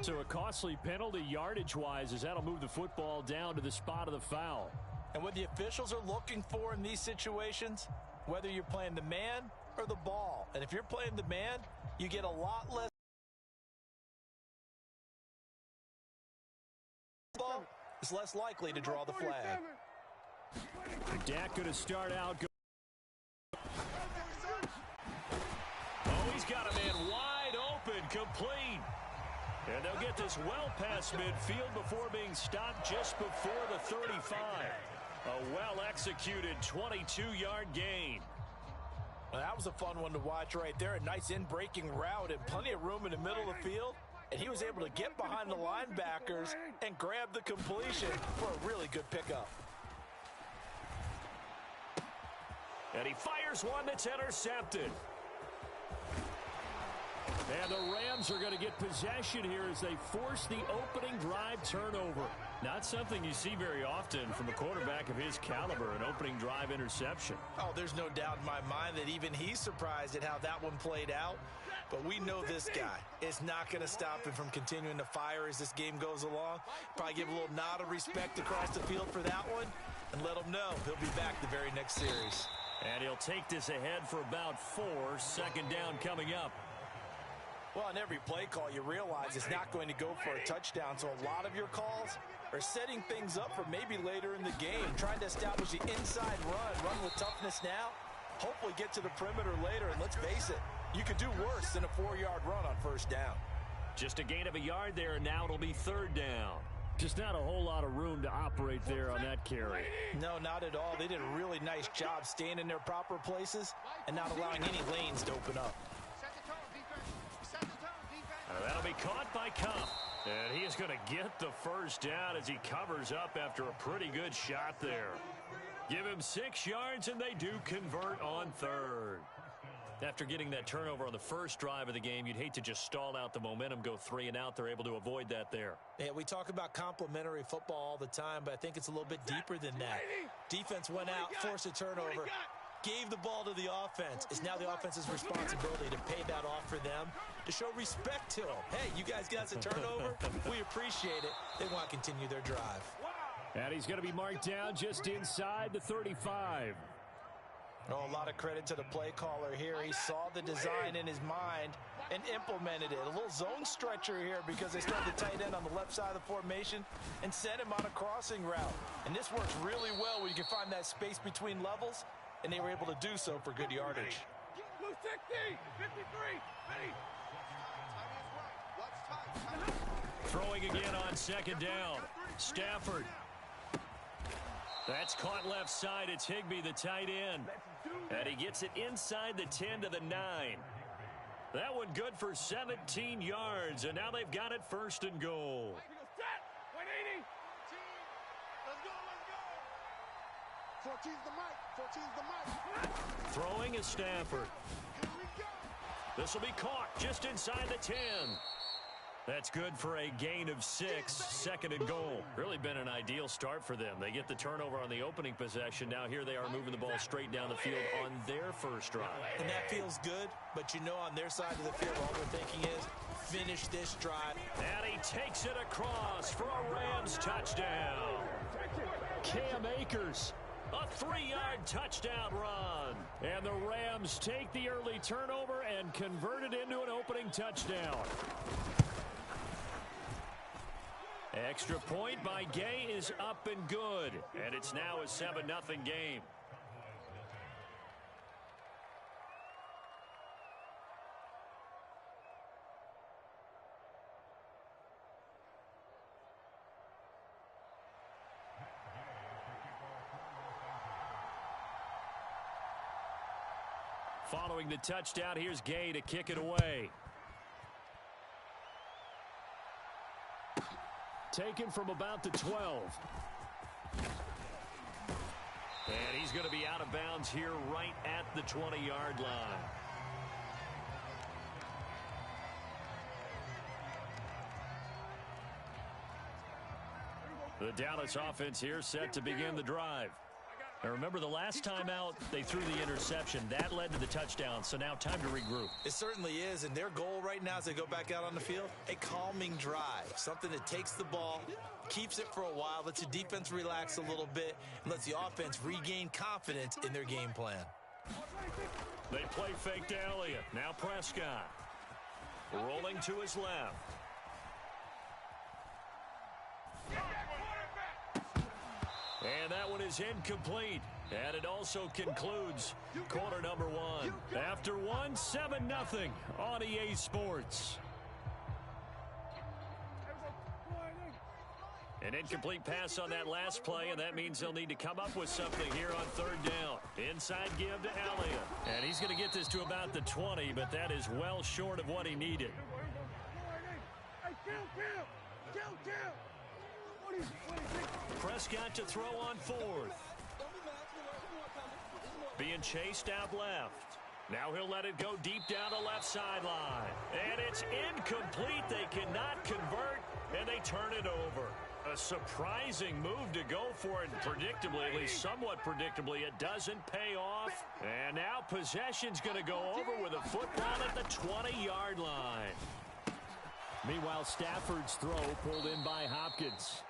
So a costly penalty yardage-wise as that'll move the football down to the spot of the foul. And what the officials are looking for in these situations, whether you're playing the man or the ball. And if you're playing the man, you get a lot less. Ball is less likely to draw the flag. Dak going to start out. Oh, he's got a man wide open, complete. And they'll get this well past midfield before being stopped just before the 35. A well-executed 22-yard gain. Well, that was a fun one to watch right there. A nice in-breaking route and plenty of room in the middle of the field. And he was able to get behind the linebackers and grab the completion for a really good pickup. And he fires one that's intercepted. And the Rams are going to get possession here as they force the opening drive turnover. Not something you see very often from a quarterback of his caliber, an opening drive interception. Oh, there's no doubt in my mind that even he's surprised at how that one played out. But we know this guy is not going to stop him from continuing to fire as this game goes along. Probably give a little nod of respect across the field for that one and let him know he'll be back the very next series. And he'll take this ahead for about 4. Second down coming up. Well, on every play call, you realize it's not going to go for a touchdown. So a lot of your calls are setting things up for maybe later in the game, trying to establish the inside run with toughness now, hopefully get to the perimeter later. And let's face it, you could do worse than a 4-yard run on first down. Just a gain of a yard there, and now it'll be third down. Just not a whole lot of room to operate there on that carry. No, not at all. They did a really nice job staying in their proper places and not allowing any lanes to open up. That'll be caught by Cup. And he is going to get the first down as he covers up after a pretty good shot there. Give him 6 yards, and they do convert on third. After getting that turnover on the first drive of the game, you'd hate to just stall out the momentum, go 3 and out. They're able to avoid that there. Yeah, we talk about complementary football all the time, but I think it's a little bit deeper than that. Defense went out, forced a turnover, gave the ball to the offense. It's now the offense's responsibility to pay that off for them, to show respect to them. Hey, you guys got a turnover? We appreciate it. They want to continue their drive. And he's going to be marked down just inside the 35. Oh, a lot of credit to the play caller here. He saw the design in his mind and implemented it. A little zone stretcher here because they started the tight end on the left side of the formation and sent him on a crossing route. And this works really well when you can find that space between levels, and they were able to do so for good yardage. 60, 53, ready. Throwing again on second down. Stafford. That's caught left side. It's Higbee, the tight end. And he gets it inside the 10 to the 9. That one good for 17 yards. And now they've got it first and goal. 180. Let's go. 14's the mic. Throwing is Stafford. This will be caught just inside the 10. That's good for a gain of 6, second and goal. Really been an ideal start for them. They get the turnover on the opening possession. Now here they are moving the ball straight down the field on their first drive. And that feels good, but you know on their side of the field, all they're thinking is finish this drive. And he takes it across for a Rams touchdown. Cam Akers. A 3-yard touchdown run. And the Rams take the early turnover and convert it into an opening touchdown. Extra point by Gay is up and good. And it's now a 7-0 game. Following the touchdown, here's Gay to kick it away. Taken from about the 12. And he's going to be out of bounds here right at the 20-yard line. The Dallas offense here set to begin the drive. Now remember, the last time out, they threw the interception. That led to the touchdown, so now time to regroup. It certainly is, and their goal right now as they go back out on the field, a calming drive. Something that takes the ball, keeps it for a while, lets the defense relax a little bit, and lets the offense regain confidence in their game plan. They play fake to Elliott. Now Prescott. Rolling to his left. And that one is incomplete. And it also concludes quarter number 1. After 1, 7-0 on EA Sports. An incomplete pass on that last play, and that means they'll need to come up with something here on third down. Inside give to Elliott. And he's going to get this to about the 20, but that is well short of what he needed. Prescott to throw on fourth. Being chased out left. Now he'll let it go deep down the left sideline. And it's incomplete. They cannot convert, and they turn it over. A surprising move to go for it, predictably, at least somewhat predictably. It doesn't pay off. And now possession's going to go over with a football at the 20-yard line. Meanwhile, Stafford's throw pulled in by Hopkins.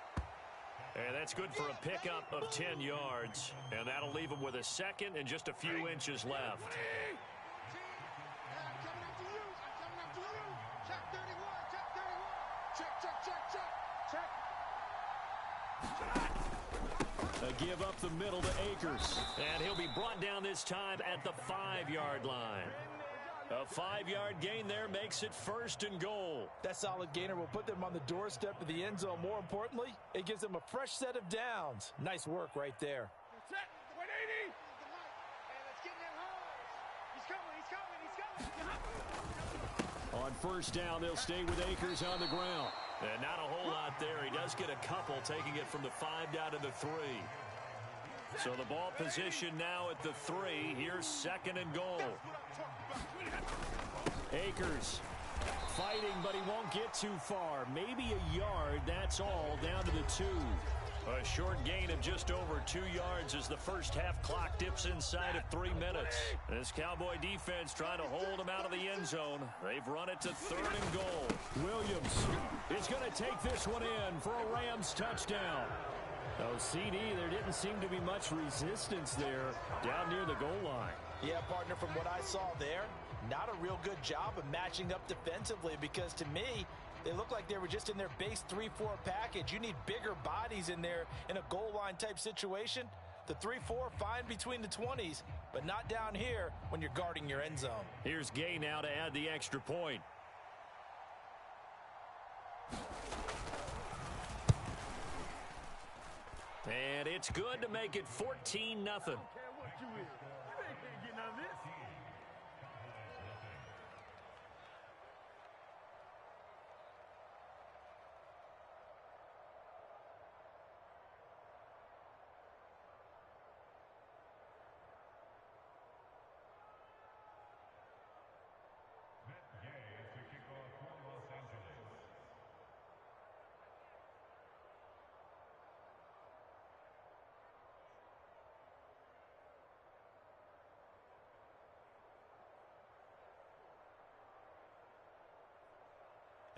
And that's good for a pickup of 10 yards. And that'll leave him with a second and just a few inches left. A give up the middle to Akers. And he'll be brought down this time at the 5-yard line. A 5-yard gain there makes it first and goal. That solid gainer will put them on the doorstep of the end zone. More importantly, it gives them a fresh set of downs. Nice work right there. Set. 180. On first down, they'll stay with Akers on the ground. And not a whole lot there. He does get a couple, taking it from the 5 down to the 3. So the ball position now at the 3. Here's second and goal. Akers fighting, but he won't get too far. Maybe a yard, that's all, down to the 2. A short gain of just over 2 yards as the first half clock dips inside of 3 minutes. This Cowboy defense trying to hold them out of the end zone. They've run it to third and goal. Williams is going to take this one in for a Rams touchdown. Oh, CD, there didn't seem to be much resistance there down near the goal line. Yeah, partner, from what I saw there, not a real good job of matching up defensively, because to me, they looked like they were just in their base 3-4 package. You need bigger bodies in there in a goal line type situation. The 3-4, fine between the 20s, but not down here when you're guarding your end zone. Here's Gay now to add the extra point. And it's good to make it 14-0.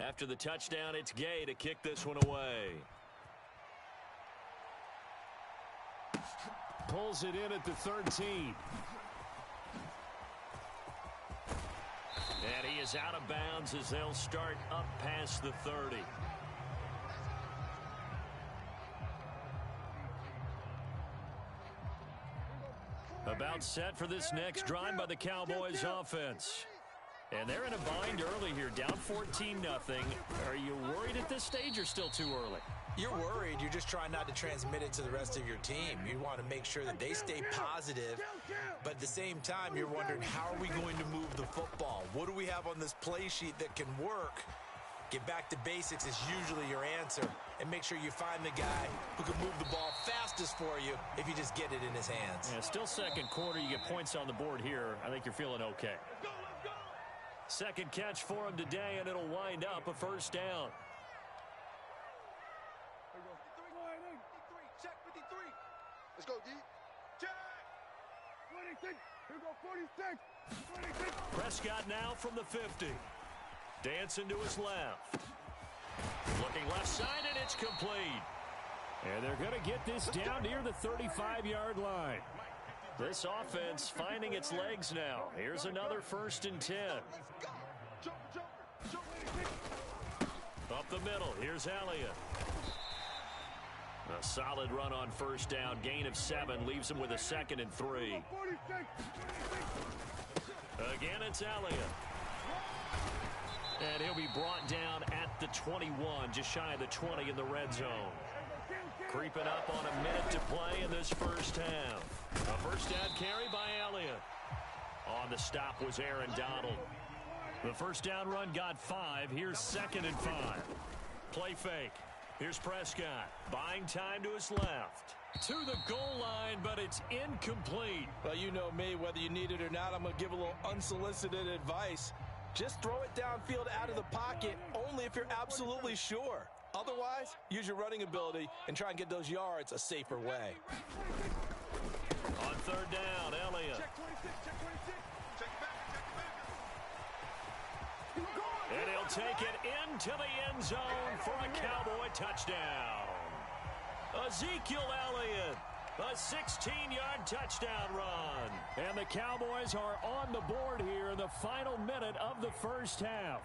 After the touchdown, it's Gay to kick this one away. Pulls it in at the 13. And he is out of bounds as they'll start up past the 30. About set for this next drive by the Cowboys offense. And they're in a bind early here, down 14-0. Are you worried at this stage or still too early? You're worried. You're just trying not to transmit it to the rest of your team. You want to make sure that they stay positive, but at the same time, you're wondering, how are we going to move the football? What do we have on this play sheet that can work? Get back to basics is usually your answer, and make sure you find the guy who can move the ball fastest for you if you just get it in his hands. Yeah, still second quarter. You get points on the board here. I think you're feeling okay. Second catch for him today, and it'll wind up a first down. Check 53. Let's go, D. Check. 26. Here go 46. 26. Prescott now from the 50. Dancing to his left. Looking left side, and it's complete. And they're going to get this down near the 35-yard line. This offense finding its legs now. Here's another 1st and 10. Up the middle, here's Elliott. A solid run on first down. Gain of 7 leaves him with a 2nd and 3. Again, it's Elliott. And he'll be brought down at the 21, just shy of the 20 in the red zone. Creeping up on a minute to play in this first half. A first down carry by Elliott. On the stop was Aaron Donald. The first down run got 5. Here's 2nd and 5. Play fake. Here's Prescott. Buying time to his left. To the goal line, but it's incomplete. Well, you know me, whether you need it or not, I'm going to give a little unsolicited advice. Just throw it downfield out of the pocket, only if you're absolutely sure. Otherwise, use your running ability and try and get those yards a safer way. On third down, Elliott. And he'll take it into the end zone for a Cowboy touchdown. Ezekiel Elliott, a 16-yard touchdown run. And the Cowboys are on the board here in the final minute of the first half.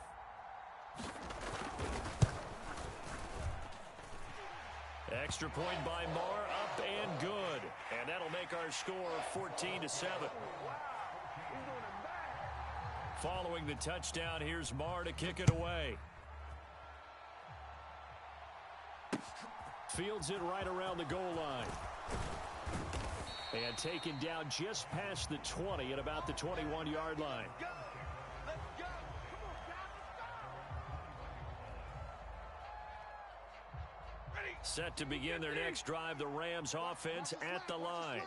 Extra point by Marr, up and good. And that'll make our score 14-7. Following the touchdown, here's Marr to kick it away. Fields it right around the goal line. And taken down just past the 20 at about the 21-yard line. Set to begin their next drive, the Rams offense at the line.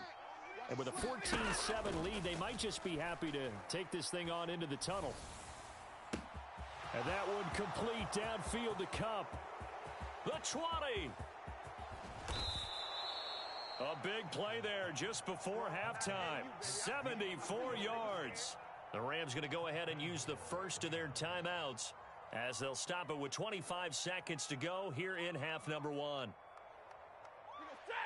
And with a 14-7 lead, they might just be happy to take this thing on into the tunnel. And that one complete downfield to Kupp. The 20. A big play there just before halftime. 74 yards. The Rams going to go ahead and use the first of their timeouts as they'll stop it with 25 seconds to go here in half number 1.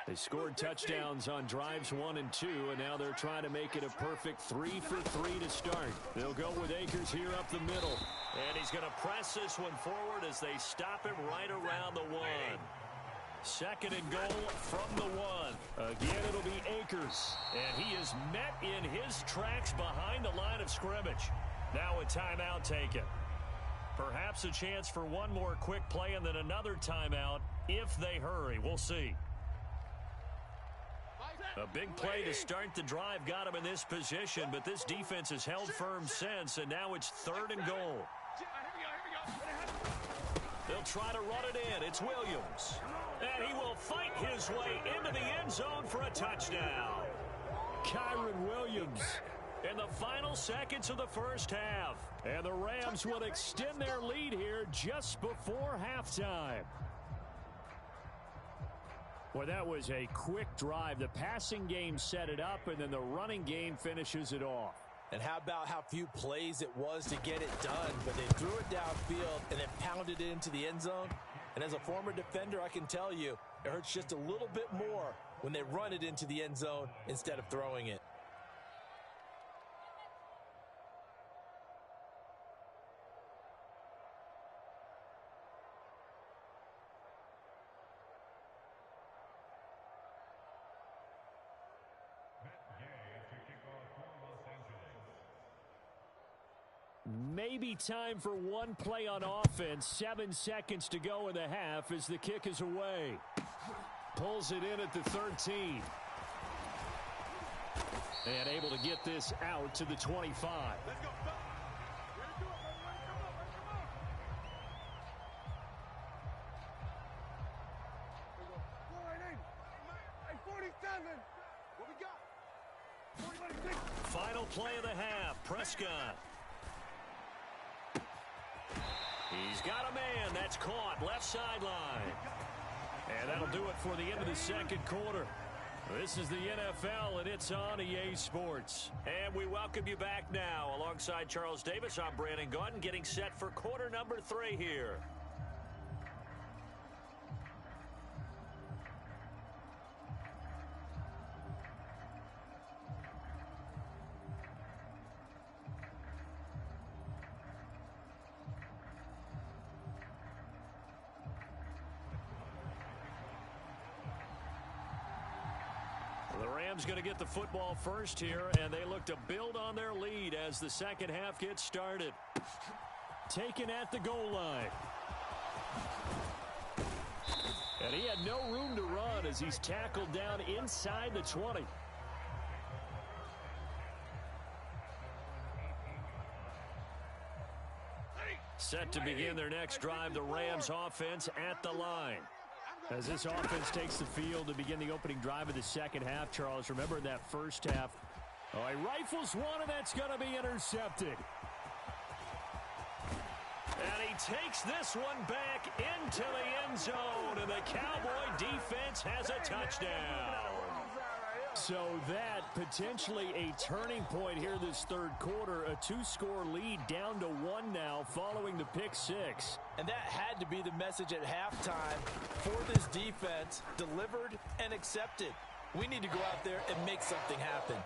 They scored touchdowns on drives 1 and 2, and now they're trying to make it a perfect 3 for 3 to start. They'll go with Akers here up the middle. And he's going to press this one forward as they stop him right around the 1. 2nd and goal from the 1. Again, it'll be Akers. And he is met in his tracks behind the line of scrimmage. Now a timeout taken. Perhaps a chance for one more quick play and then another timeout if they hurry. We'll see. A big play to start the drive got him in this position, but this defense has held firm since, and now it's 3rd and goal. They'll try to run it in. It's Williams. And he will fight his way into the end zone for a touchdown. Kyron Williams. In the final seconds of the first half. And the Rams will extend their lead here just before halftime. Well, that was a quick drive. The passing game set it up, and then the running game finishes it off. And how about how few plays it was to get it done, but they threw it downfield and then pounded it into the end zone. And as a former defender, I can tell you, it hurts just a little bit more when they run it into the end zone instead of throwing it. Maybe time for one play on offense. 7 seconds to go in the half as the kick is away. Pulls it in at the 13. And able to get this out to the 25. Let's go. What we got? Final play of the half. Prescott. He's got a man. That's caught. Left sideline. And that'll do it for the end of the second quarter. This is the NFL, and it's on EA Sports. And we welcome you back now. Alongside Charles Davis, I'm Brandon Gaudin, getting set for quarter number 3 here. Going to get the football first here, and they look to build on their lead as the second half gets started. Taken at the goal line. And he had no room to run as he's tackled down inside the 20. Set to begin their next drive, the Rams offense at the line. As this offense takes the field to begin the opening drive of the second half, Charles, remember that first half. Oh, he rifles one, and that's going to be intercepted. And he takes this one back into the end zone, and the Cowboy defense has a touchdown. So that potentially a turning point here this third quarter. A 2-score lead down to 1 now following the pick 6. And that had to be the message at halftime for this defense. Delivered and accepted. We need to go out there and make something happen.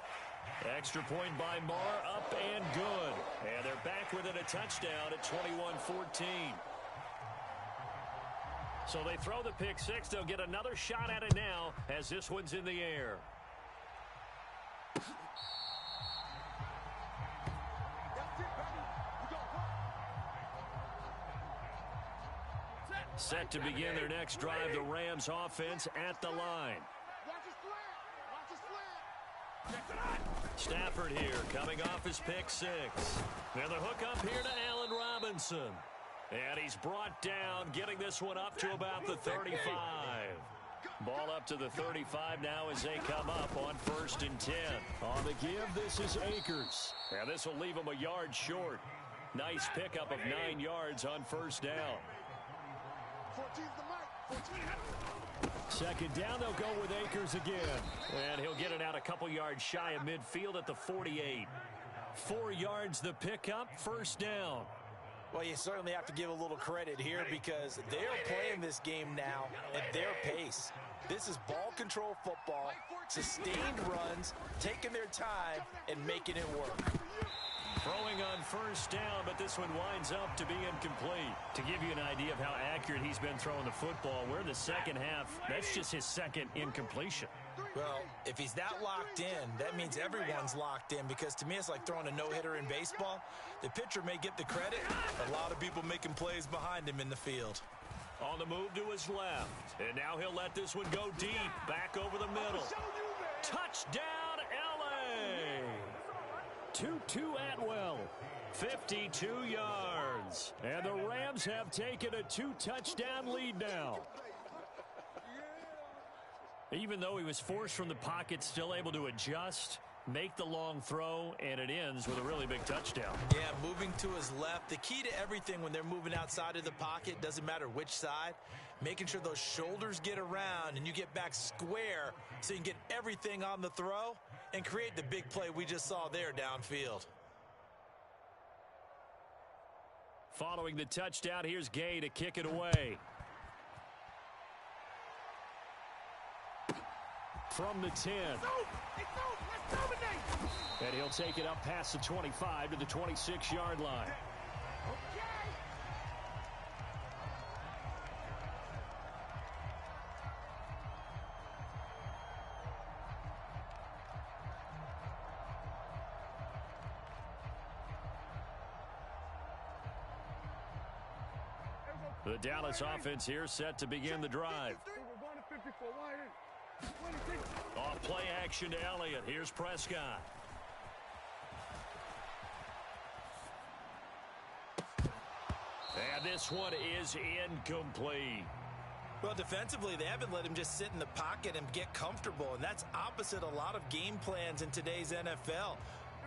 Extra point by Marr, up and good. And they're back within a touchdown at 21-14. So they throw the pick 6. They'll get another shot at it now as this one's in the air. Set to begin their next drive, the Rams offense at the line. Stafford here, coming off his pick 6. And the hook up here to Allen Robinson. And he's brought down, getting this one up to about the 35. Ball up to the 35 now as they come up on 1st and 10. On the give, this is Akers. And this will leave him a yard short. Nice pickup of 9 yards on 1st down. 14's the mark. 14. Second down, they'll go with Akers again. And he'll get it out a couple yards shy of midfield at the 48. 4 yards the pickup, 1st down. Well, you certainly have to give a little credit here because they're playing this game now at their pace. This is ball control football, sustained runs, taking their time, and making it work. Throwing on 1st down, but this one winds up to be incomplete. To give you an idea of how accurate he's been throwing the football, we're in the second half. That's just his second incompletion. Well, if he's that locked in, that means everyone's locked in because to me it's like throwing a no-hitter in baseball. The pitcher may get the credit, a lot of people making plays behind him in the field. On the move to his left, and now he'll let this one go deep, back over the middle. Touchdown, L.A.! Tutu Atwell. 52 yards. And the Rams have taken a 2-touchdown lead now. Even though he was forced from the pocket, still able to adjust, make the long throw, and it ends with a really big touchdown. Yeah, moving to his left. The key to everything when they're moving outside of the pocket, doesn't matter which side, making sure those shoulders get around and you get back square so you can get everything on the throw. and create the big play we just saw there downfield. Following the touchdown, here's Gay to kick it away. From the 10. And he'll take it up past the 25 to the 26-yard line. The Dallas offense here set to begin the drive. Off play action to Elliott. Here's Prescott. And this one is incomplete. Well, defensively, they haven't let him just sit in the pocket and get comfortable, and that's opposite a lot of game plans in today's NFL.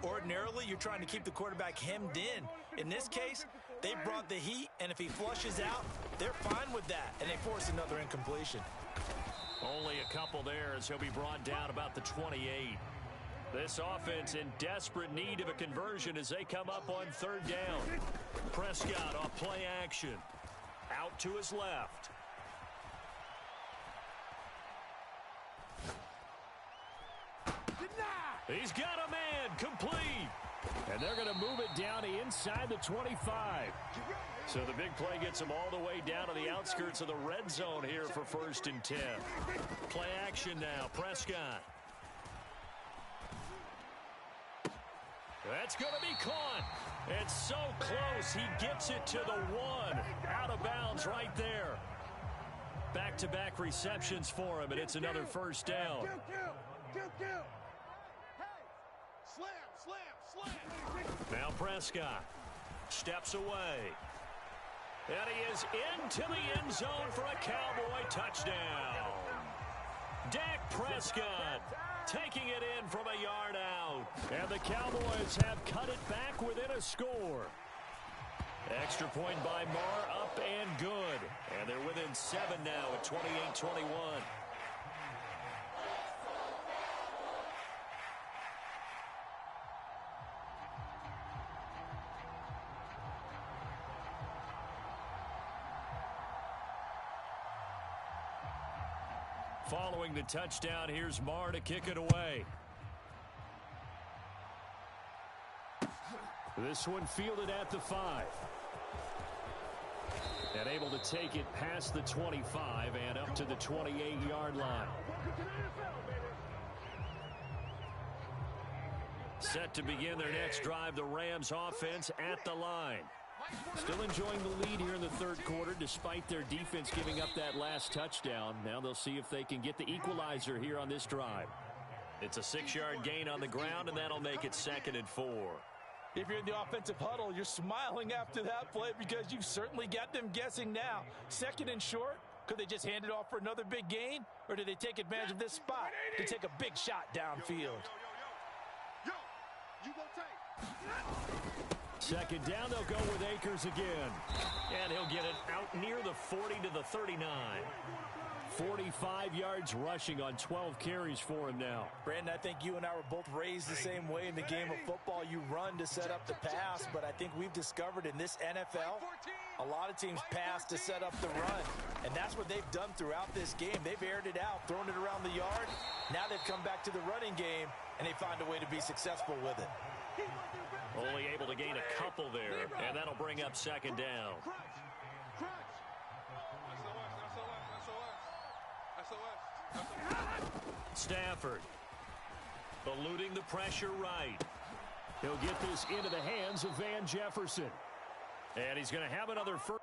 Ordinarily, you're trying to keep the quarterback hemmed in. In this case, they brought the heat, and if he flushes out, they're fine with that, and they force another incompletion. Only a couple there as he'll be brought down about the 28. This offense in desperate need of a conversion as they come up on third down. Prescott off play action. Out to his left. He's got a man complete. And they're going to move it down to inside the 25. So the big play gets them all the way down to the outskirts of the red zone here for 1st and 10. Play action now. Prescott. That's going to be caught. It's so close. He gets it to the 1. Out of bounds right there. Back-to-back receptions for him, and it's another first down. Now Prescott steps away. And he is into the end zone for a Cowboy touchdown. Dak Prescott taking it in from a yard out. And the Cowboys have cut it back within a score. Extra point by Marr, up and good. And they're within 7 now at 28-21. Following the touchdown, here's Marr to kick it away. This one fielded at the 5. And able to take it past the 25 and up to the 28-yard line. Set to begin their next drive, the Rams offense at the line. Still enjoying the lead here in the third quarter despite their defense giving up that last touchdown. Now they'll see if they can get the equalizer here on this drive. It's a 6-yard gain on the ground, and that'll make it 2nd and 4. If you're in the offensive huddle, you're smiling after that play because you've certainly got them guessing now. 2nd and short, could they just hand it off for another big gain? Or do they take advantage of this spot to take a big shot downfield? You gonna take. 2nd down, they'll go with Akers again. And he'll get it out near the 40 to the 39. 45 yards rushing on 12 carries for him now. Brandon, I think you and I were both raised the same way in the game of football. You run to set up the pass, but I think we've discovered in this NFL, a lot of teams pass to set up the run. And that's what they've done throughout this game. They've aired it out, thrown it around the yard. Now they've come back to the running game, and they find a way to be successful with it. Only able to gain a couple there, and that'll bring up 2nd down. Stafford eluding the pressure right. He'll get this into the hands of Van Jefferson. And he's going to have another first.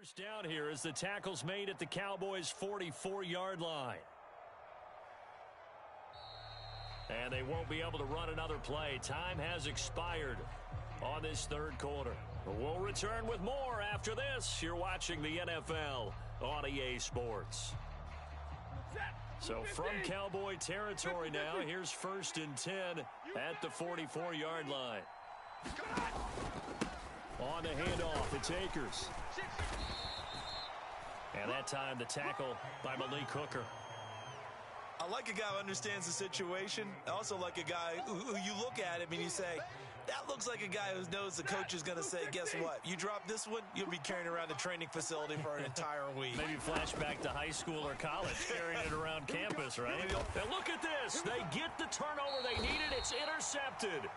First down here as the tackle's made at the Cowboys' 44-yard line. And they won't be able to run another play. Time has expired on this third quarter. We'll return with more after this. You're watching the NFL on EA Sports. So from Cowboy territory now, here's 1st and 10 at the 44-yard line. On the handoff, it's Akers. And that time the tackle by Malik Hooker. I like a guy who understands the situation. I also like a guy who you look at him and you say, that looks like a guy who knows the coach is going to say, guess what? You drop this one, you'll be carrying around the training facility for an entire week. Maybe flashback to high school or college, carrying it around campus, right? And look at this. They get the turnover they needed. It's intercepted.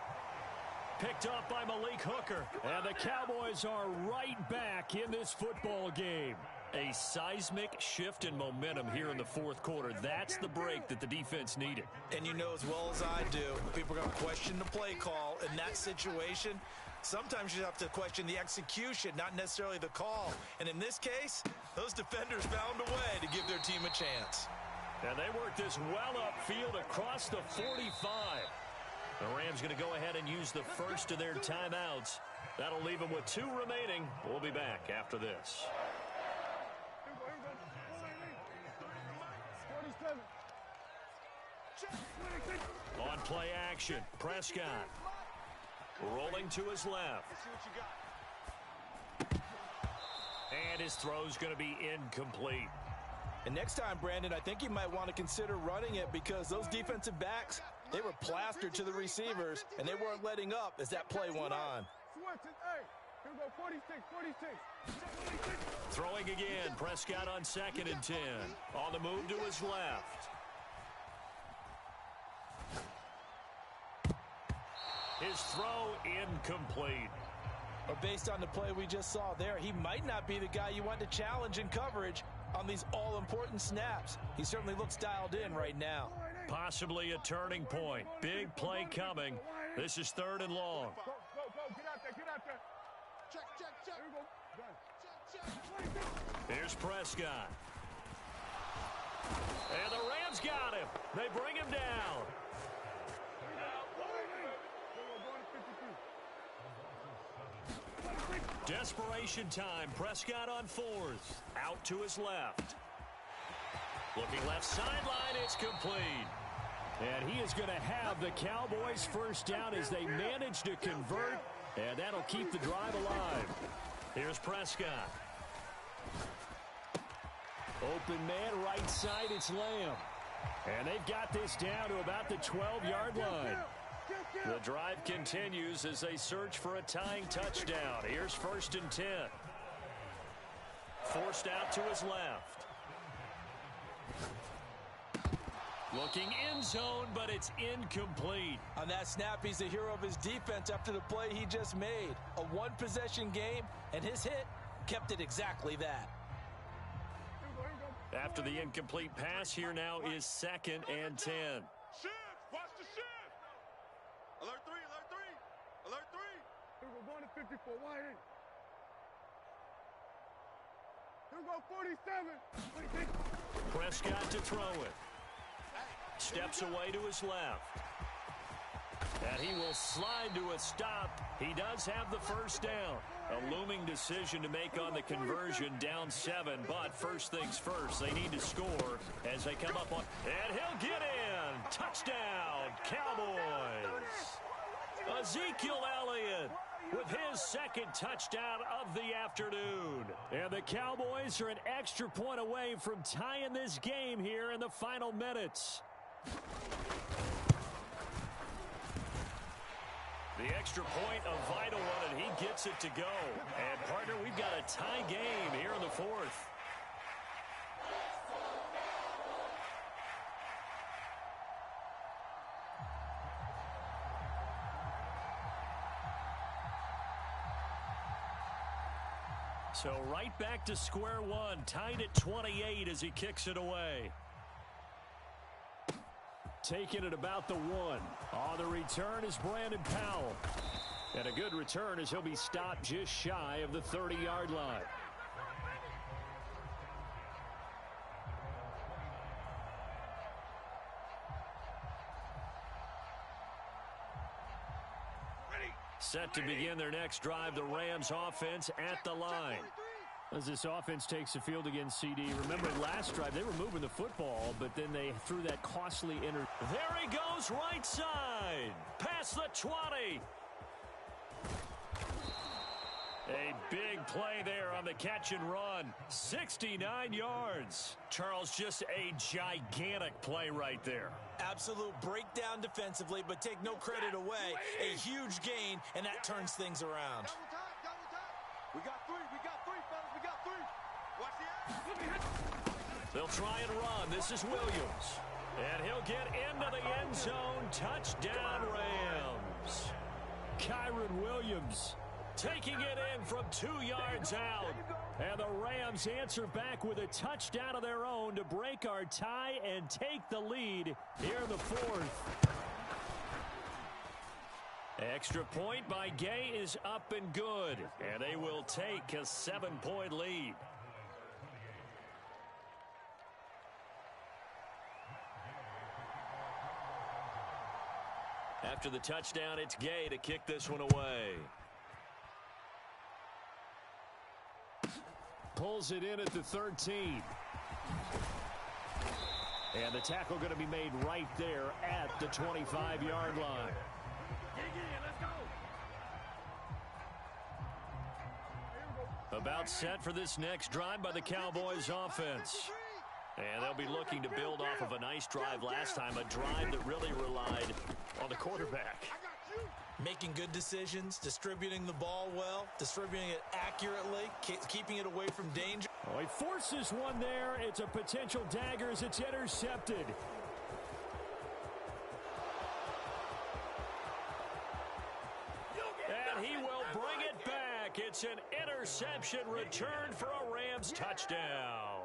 Picked up by Malik Hooker. And the Cowboys are right back in this football game. A seismic shift in momentum here in the fourth quarter. That's the break that the defense needed. And you know as well as I do, people are going to question the play call in that situation. Sometimes you have to question the execution, not necessarily the call. And in this case, those defenders found a way to give their team a chance. And they work this well upfield across the 45. The Rams going to go ahead and use the first of their timeouts. That'll leave them with 2 remaining. We'll be back after this. On play action, Prescott rolling to his left. And his throw's going to be incomplete. And next time, Brandon, I think you might want to consider running it because those defensive backs, they were plastered to the receivers, and they weren't letting up as that play went on. Throwing again, Prescott on 2nd and 10. On the move to his left. His throw incomplete. But based on the play we just saw there, he might not be the guy you want to challenge in coverage on these all-important snaps. He certainly looks dialed in right now. Possibly a turning point. Big play coming. This is 3rd and long. Go, get out there, get out there. Check. Here we go. Check. Here's Prescott. And the Rams got him. They bring him down. Desperation time. Prescott on 4th. Out to his left. Looking left sideline. It's complete. And he is going to have the Cowboys first down as they manage to convert. And that'll keep the drive alive. Here's Prescott. Open man right side. It's Lamb. And they've got this down to about the 12-yard line. The drive continues as they search for a tying touchdown. Here's 1st and 10. Forced out to his left. Looking end zone, but it's incomplete. On that snap, he's the hero of his defense after the play he just made. A one-possession game, and his hit kept it exactly that. After the incomplete pass, here now is 2nd and 10. Shift! Watch the shift! Alert 3! Alert 3! Here we go, going to 54, wide in. Here we go, 47! Prescott to throw it. Steps away to his left. And he will slide to a stop. He does have the first down. A looming decision to make on the conversion, down 7. But first things first, they need to score as they come up on. And he'll get in. Touchdown, Cowboys. Ezekiel Elliott with his 2nd touchdown of the afternoon. And the Cowboys are an extra point away from tying this game here in the final minutes. The extra point, a vital one, and he gets it to go. And, partner, we've got a tie game here in the 4th. So right back to square one, tied at 28 as he kicks it away. Taking it about the 1. On the return is Brandon Powell. And a good return as he'll be stopped just shy of the 30-yard line. Set to begin their next drive, the Rams offense at the line. As this offense takes the field against CD, remember last drive they were moving the football, but then they threw that costly There he goes, right side. Past the 20. A big play there on the catch and run. 69 yards. Charles, just a gigantic play right there. Absolute breakdown defensively, but take no credit away. A huge gain, and that turns things around. We got three, fellas, we got three. Watch the action. They'll try and run. This is Williams. And he'll get into the end zone. Touchdown, Rams. Kyron Williams taking it in from 2 yards out. And the Rams answer back with a touchdown of their own to break our tie and take the lead here in the fourth. Extra point by Gay is up and good. And they will take a 7-point lead. After the touchdown, it's Gay to kick this one away. Pulls it in at the 13. And the tackle going to be made right there at the 25-yard line. About set for this next drive by the Cowboys offense. And they'll be looking to build off of a nice drive last time, a drive that really relied on the quarterback. Making good decisions, distributing the ball well, distributing it accurately, keeping it away from danger. Oh, he forces one there. It's a potential dagger as it's intercepted. And he will bring it back. It's an interception returned for a Rams touchdown.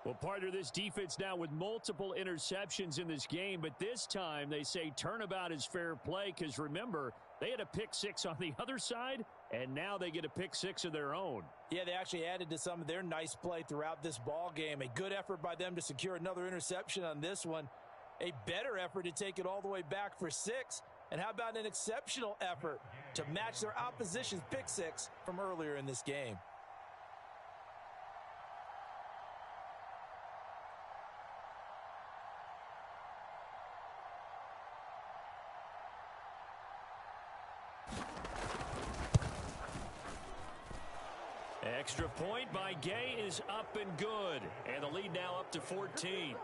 Well, partner, this defense now with multiple interceptions in this game, but this time they say turnabout is fair play because, remember, they had a pick six on the other side, and now they get a pick six of their own. Yeah, they actually added to some of their nice play throughout this ball game. A good effort by them to secure another interception on this one. A better effort to take it all the way back for 6. And how about an exceptional effort to match their opposition's pick six from earlier in this game? Extra point by Gay is up and good. And the lead now up to 14.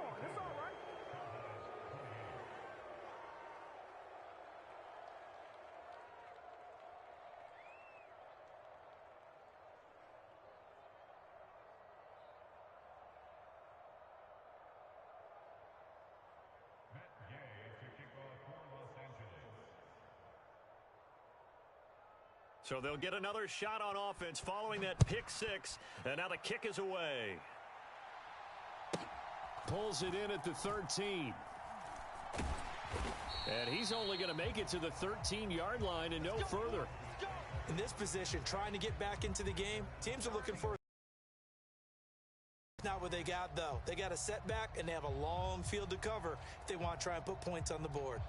So they'll get another shot on offense following that pick six. And now the kick is away. Pulls it in at the 13. And he's only going to make it to the 13-yard line and no further. In this position, trying to get back into the game, teams are looking for not what they got, though. They got a setback, and they have a long field to cover if they want to try and put points on the board.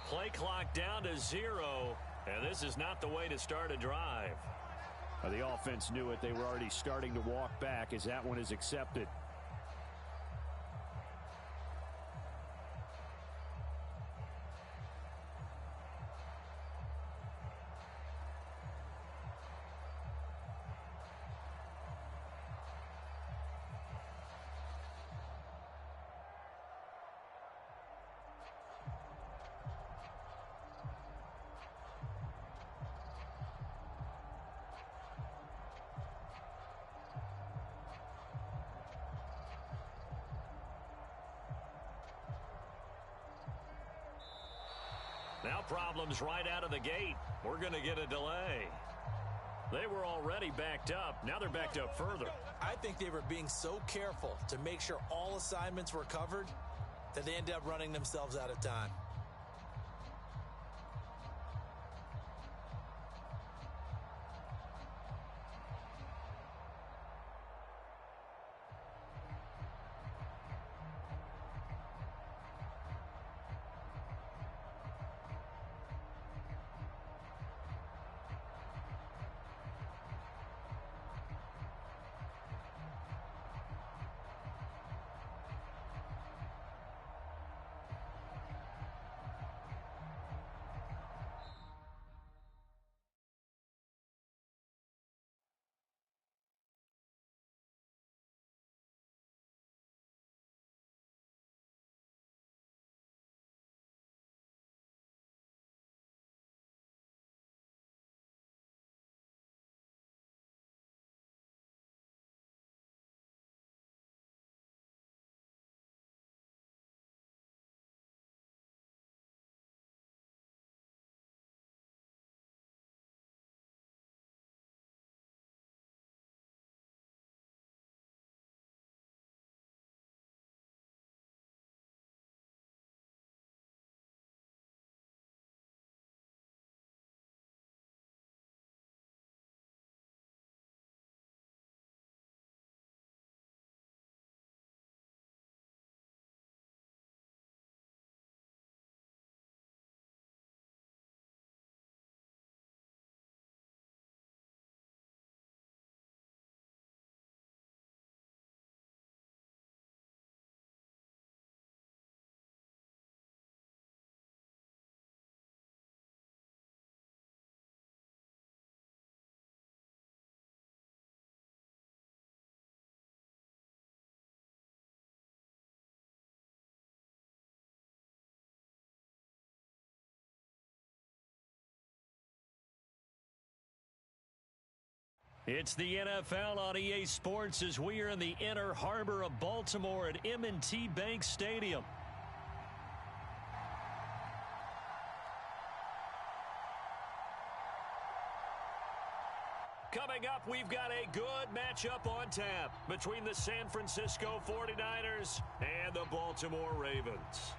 Play clock down to 0, and this is not the way to start a drive. The offense knew it. They were already starting to walk back as that one is accepted. Now problems right out of the gate. We're going to get a delay. They were already backed up. Now they're backed up further. I think they were being so careful to make sure all assignments were covered that they ended up running themselves out of time. It's the NFL on EA Sports as we are in the inner harbor of Baltimore at M&T Bank Stadium. Coming up, we've got a good matchup on tap between the San Francisco 49ers and the Baltimore Ravens.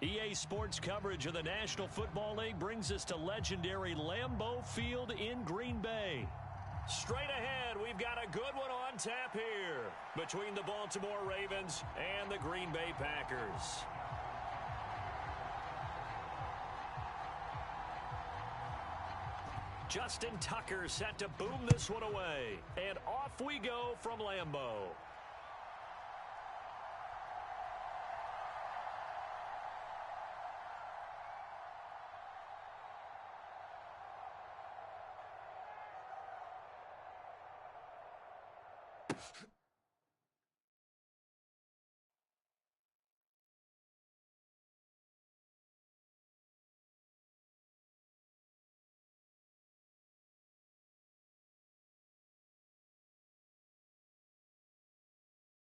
EA Sports coverage of the National Football League brings us to legendary Lambeau Field in Green Bay. Straight ahead, we've got a good one on tap here between the Baltimore Ravens and the Green Bay Packers. Justin Tucker set to boom this one away. And off we go from Lambeau.